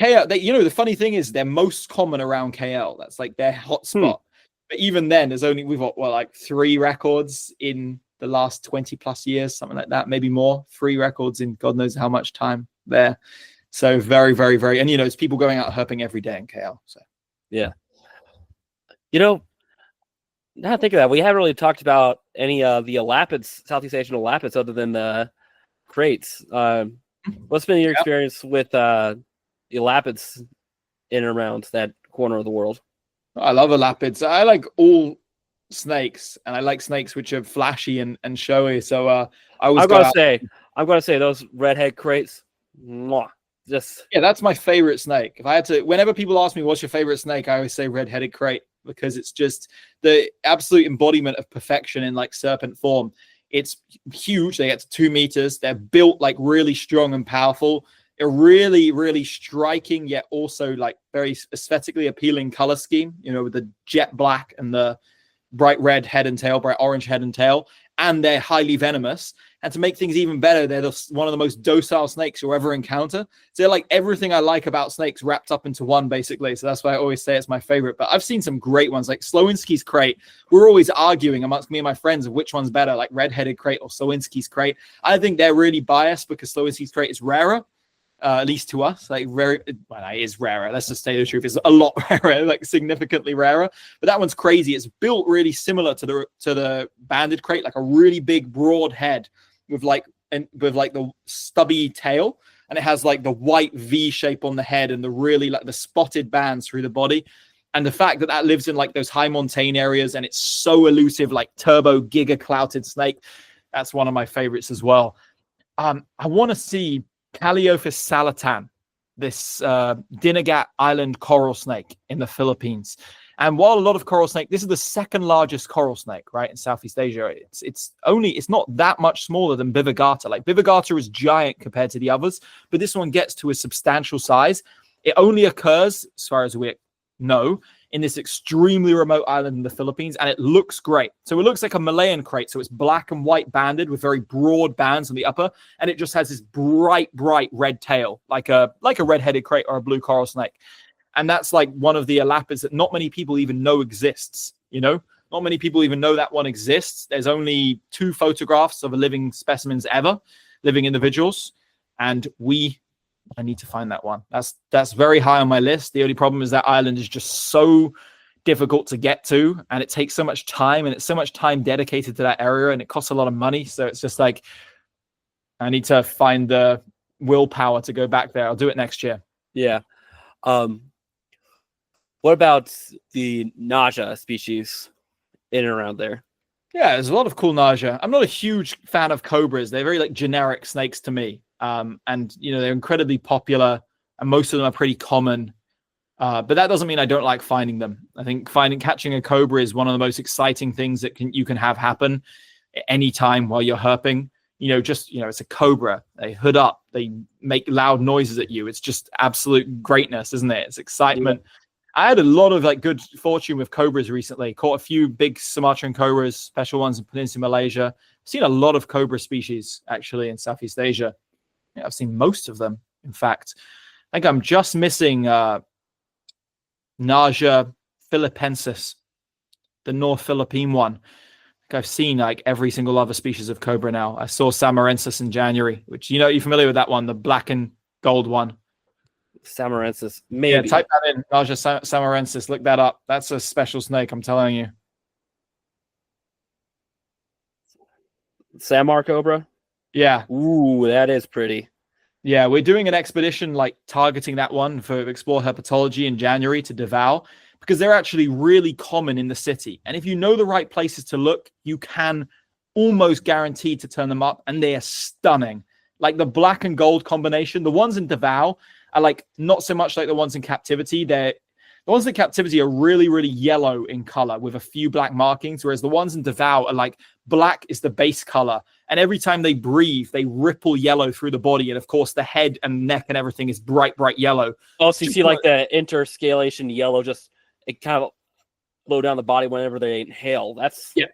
KL, you know, the funny thing is they're most common around KL. That's like their hotspot. But even then, we've got like 3 records in the last 20 plus years, something like that, maybe more. 3 records in God knows how much time there. So very, very, very, and you know, it's people going out herping every day in KL. So yeah, you know, now I think of that, we haven't really talked about any of the elapids, Southeast Asian elapids, other than the crates. What's been your experience with elapids in and around that corner of the world? I love elapids. I like all snakes, and I like snakes which are flashy and showy. So I'm gonna say those redhead crates. That's my favorite snake. If I had to, whenever people ask me what's your favorite snake, I always say red-headed crate, because it's just the absolute embodiment of perfection in like serpent form. It's huge. They get to 2 meters. They're built like really strong and powerful. A really, really striking, yet also like very aesthetically appealing color scheme, you know, with the jet black and the bright red head and tail, bright orange head and tail, and they're highly venomous. And to make things even better, they're one of the most docile snakes you'll ever encounter. So they're like everything I like about snakes wrapped up into one, basically. So that's why I always say it's my favorite. But I've seen some great ones, like Slowinski's crate. We're always arguing amongst me and my friends of which one's better, like red-headed crate or Slowinski's crate. I think they're really biased because Slowinski's crate is rarer. At least to us, like it is rarer. Let's just say the truth. It's a lot rarer, like significantly rarer. But that one's crazy. It's built really similar to the banded crate, like a really big, broad head with like the stubby tail, and it has like the white V shape on the head and the really like the spotted bands through the body. And the fact that lives in like those high montane areas and it's so elusive, like turbo giga clouted snake, that's one of my favorites as well. I want to see Caliophis salatan, this Dinagat Island coral snake in the Philippines. And while a lot of coral snake, this is the second largest coral snake, right, in Southeast Asia. It's not that much smaller than Bivigata. Like Bivigata is giant compared to the others, but this one gets to a substantial size. It only occurs, as far as we know, in this extremely remote island in the Philippines, and it looks great. So it looks like a Malayan crate. So it's black and white banded with very broad bands on the upper, and it just has this bright red tail, like a red-headed crate or a blue coral snake. And that's like one of the elapids that not many people even know exists, you know? Not many people even know that one exists. There's only 2 photographs of a living specimens ever, living individuals. And I need to find that one. That's very high on my list. The only problem is that island is just so difficult to get to, and it takes so much time, and it's so much time dedicated to that area, and it costs a lot of money. So it's just like, I need to find the willpower to go back there. I'll do it next year. Yeah. What about the Naja species in and around there? Yeah, there's a lot of cool Naja. I'm not a huge fan of cobras. They're very like generic snakes to me. And you know, they're incredibly popular, and most of them are pretty common. But that doesn't mean I don't like finding them. I think catching a cobra is one of the most exciting things that you can have happen at any time while you're herping. It's a cobra. They hood up. They make loud noises at you. It's just absolute greatness, isn't it? It's excitement. Yeah. I had a lot of like good fortune with cobras recently. Caught a few big Sumatran cobras, special ones in Peninsular Malaysia. I've seen a lot of cobra species actually in Southeast Asia. Yeah, I've seen most of them, in fact. I think I'm just missing Naja philippensis, the North Philippine one. I think I've seen like every single other species of cobra now. I saw Samarensis in January, which, you're familiar with that one, the black and gold one. Samarensis, maybe. Yeah, type that in, Naja Samarensis. Look that up. That's a special snake, I'm telling you. Samar cobra? Yeah. Ooh, that is pretty. Yeah, we're doing an expedition like targeting that one for Explore Herpetology in January to Davao, because they're actually really common in the city. And if you know the right places to look, you can almost guarantee to turn them up, and they are stunning. Like the black and gold combination, the ones in Davao are like not so much like the ones in captivity. The ones in captivity are really, really yellow in color with a few black markings, whereas the ones in Davao are like black is the base color. And every time they breathe, they ripple yellow through the body. And of course, the head and neck and everything is bright yellow. Oh, so you see like the interscalation yellow, just it kind of blow down the body whenever they inhale. Yeah.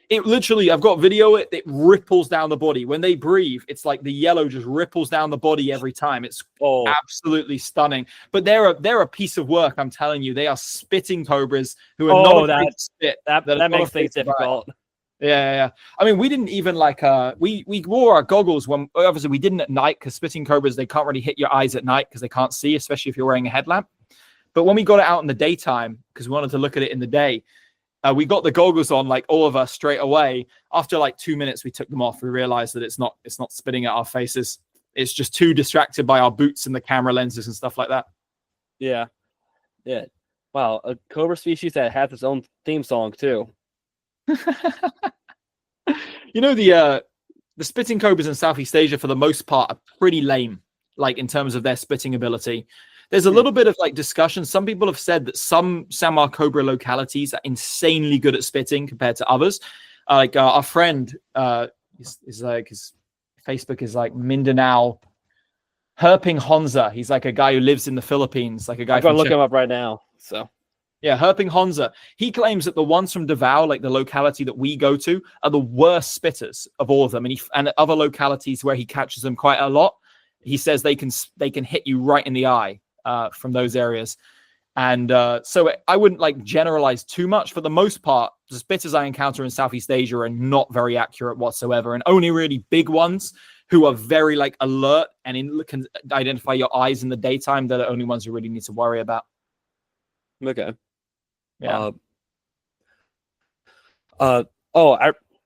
It literally, I've got video, it ripples down the body. When they breathe, it's like the yellow just ripples down the body every time. It's absolutely stunning. But they're a piece of work, I'm telling you. They are spitting cobras who are not afraid to spit. That makes things difficult. Yeah. I mean, we didn't even like, we wore our goggles when, obviously we didn't at night, because spitting cobras, they can't really hit your eyes at night because they can't see, especially if you're wearing a headlamp. But when we got it out in the daytime, because we wanted to look at it in the day, we got the goggles on, like all of us straight away. After like 2 minutes, we took them off. We realized that it's not spitting at our faces. It's just too distracted by our boots and the camera lenses and stuff like that. Yeah. Wow, a cobra species that has its own theme song too. The spitting cobras in Southeast Asia, for the most part, are pretty lame, like in terms of their spitting ability. There's a little bit of like discussion. Some people have said that some Samar cobra localities are insanely good at spitting compared to others. Our friend is like, his Facebook is like Mindanao Herping Honza. He's like a guy who lives in the Philippines, like a guy. I'm going to look him up right now. So yeah, Herping Honza. He claims that the ones from Davao, like the locality that we go to, are the worst spitters of all of them. And other localities where he catches them quite a lot, he says they can hit you right in the eye from those areas. And so I wouldn't like generalize too much. For the most part, the spitters I encounter in Southeast Asia are not very accurate whatsoever, and only really big ones who are very like alert and can identify your eyes in the daytime. They're the only ones you really need to worry about. Okay. Yeah. I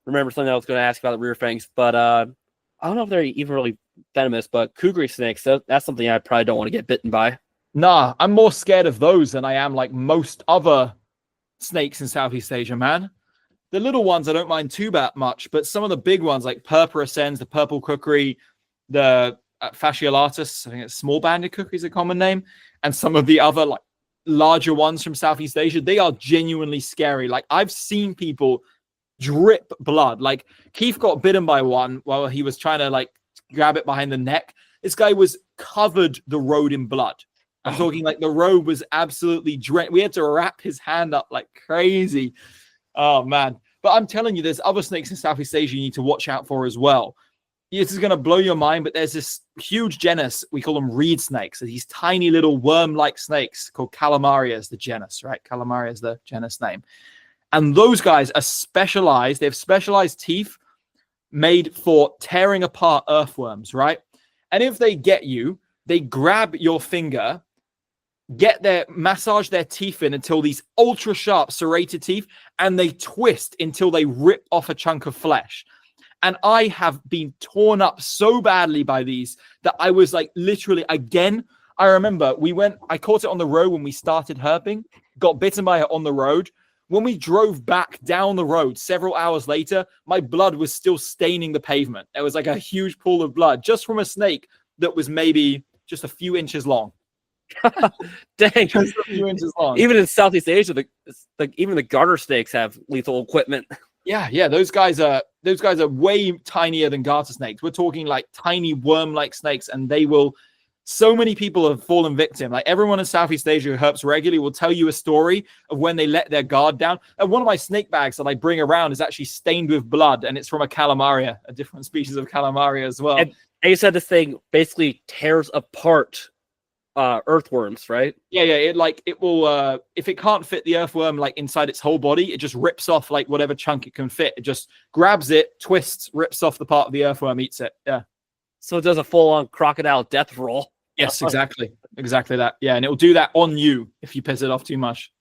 remember something I was going to ask about the rear fangs, but I don't know if they're even really venomous, but kukri snakes, that's something I probably don't want to get bitten by. Nah, I'm more scared of those than I am like most other snakes in Southeast Asia, man. The little ones I don't mind too much, but some of the big ones like Purpurascens, the purple kukri, the fasciolatus, I think it's small banded kukri is a common name, and some of the other like larger ones from Southeast Asia, they are genuinely scary. Like I've seen people drip blood. Like Keith got bitten by one while he was trying to like grab it behind the neck. This guy was covered the road in blood. I'm talking like the road was absolutely drenched. We had to wrap his hand up like crazy. Oh man. But I'm telling you, there's other snakes in Southeast Asia you need to watch out for as well. This is going to blow your mind, but there's this huge genus. We call them reed snakes. So these tiny little worm-like snakes called Calamaria is the genus, right? Calamaria is the genus name. And those guys are specialized. They have specialized teeth made for tearing apart earthworms, right? And if they get you, they grab your finger, massage their teeth in until these ultra sharp serrated teeth, and they twist until they rip off a chunk of flesh. And I have been torn up so badly by these that I was like literally again. I remember I caught it on the road when we started herping, got bitten by it on the road. When we drove back down the road several hours later, my blood was still staining the pavement. There was like a huge pool of blood just from a snake that was maybe just a few inches long. Dang. Just a few inches long. Even in Southeast Asia, even the garter snakes have lethal equipment. Yeah, those guys are way tinier than garter snakes. We're talking like tiny worm-like snakes, and they will. So many people have fallen victim. Like everyone in Southeast Asia who herps regularly will tell you a story of when they let their guard down. And one of my snake bags that I bring around is actually stained with blood, and it's from a calamaria, a different species of calamaria as well. And you said this thing basically tears apart earthworms, right? Yeah. It will if it can't fit the earthworm like inside its whole body, it just rips off like whatever chunk it can fit. It just grabs it, twists, rips off the part of the earthworm, eats it. Yeah. So it does a full-on crocodile death roll. Yes, exactly that. Yeah, and it will do that on you if you piss it off too much.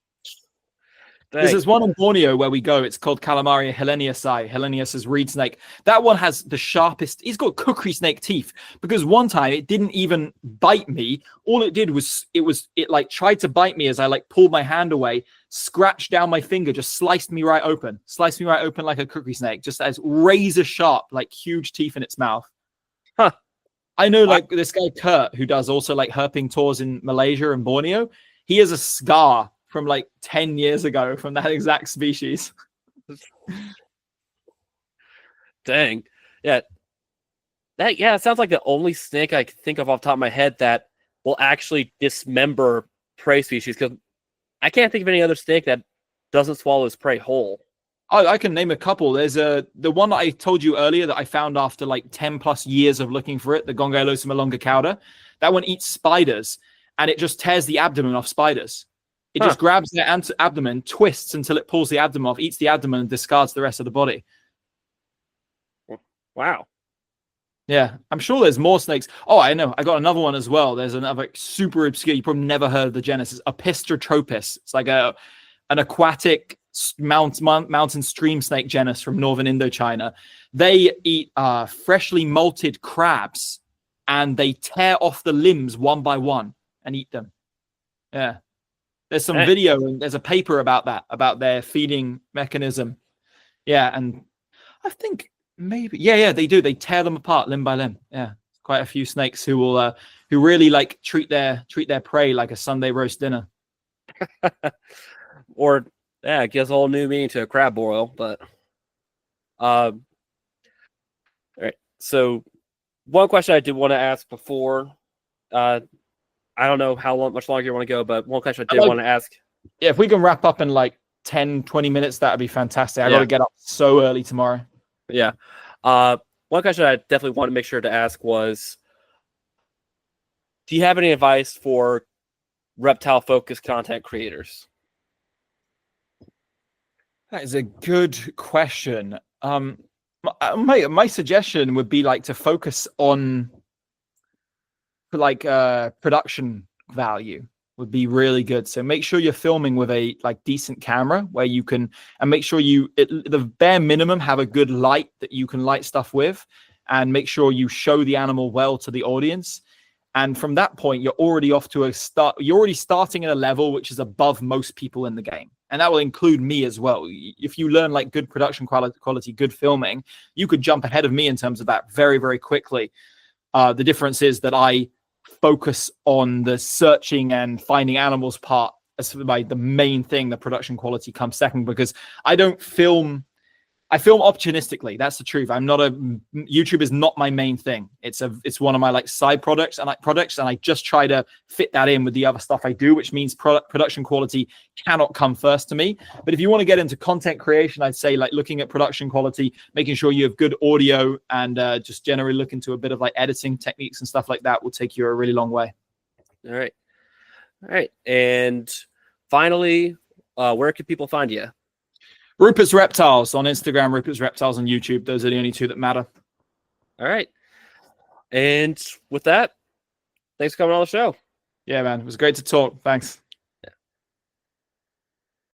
Thanks. There's one in Borneo where we go. It's called Calamaria heleniusi. Helenius is reed snake. That one has the sharpest. He's got cookery snake teeth because one time it didn't even bite me. All it did was it like tried to bite me as I like pulled my hand away, scratched down my finger, just sliced me right open like a cookery snake, just as razor sharp, like huge teeth in its mouth. Huh. I know like this guy Kurt who does also like herping tours in Malaysia and Borneo. He has a scar from like 10 years ago from that exact species. Dang. Yeah. It sounds like the only snake I can think of off the top of my head that will actually dismember prey species, because I can't think of any other snake that doesn't swallow its prey whole. I can name a couple. There's the one that I told you earlier that I found after like 10 plus years of looking for it, the Gongylosoma longicauda. That one eats spiders, and it just tears the abdomen off spiders. It just grabs their abdomen, twists until it pulls the abdomen off, eats the abdomen, and discards the rest of the body. Wow. Yeah, I'm sure there's more snakes. Oh, I know. I got another one as well. There's another super obscure. You probably never heard of the genus. It's Apistratropis. It's like an aquatic mountain stream snake genus from northern Indochina. They eat freshly molted crabs, and they tear off the limbs one by one and eat them. Yeah. There's some video and there's a paper about that, about their feeding mechanism. Yeah, and I think maybe they do. They tear them apart limb by limb. Yeah, quite a few snakes who will who really like treat their prey like a Sunday roast dinner. Or it gives a whole new meaning to a crab boil. But all right. So one question I did want to ask before. I don't know much longer you want to go, but one question I did want to ask. Yeah, if we can wrap up in like 10, 20 minutes, that would be fantastic. I got to get up so early tomorrow. Yeah. One question I definitely want to make sure to ask was, do you have any advice for reptile-focused content creators? That is a good question. My suggestion would be like to focus on like production value would be really good. So make sure you're filming with a like decent camera where you can, and make sure the bare minimum have a good light that you can light stuff with, and make sure you show the animal well to the audience. And from that point, you're already off to a start. You're already starting at a level which is above most people in the game. And that will include me as well. If you learn like good production quality, good filming, you could jump ahead of me in terms of that very, very quickly. The difference is that I focus on the searching and finding animals part as the main thing. The production quality comes second, because I don't film. I film opportunistically. That's the truth. YouTube is not my main thing. It's one of my like side products, and I just try to fit that in with the other stuff I do, which means production quality cannot come first to me. But if you want to get into content creation, I'd say like looking at production quality, making sure you have good audio, and just generally look into a bit of like editing techniques and stuff like that will take you a really long way. All right. And finally, where can people find you? Rupert's Reptiles on Instagram, Rupert's Reptiles on YouTube. Those are the only two that matter. All right. And with that, thanks for coming on the show. Yeah, man. It was great to talk. Thanks.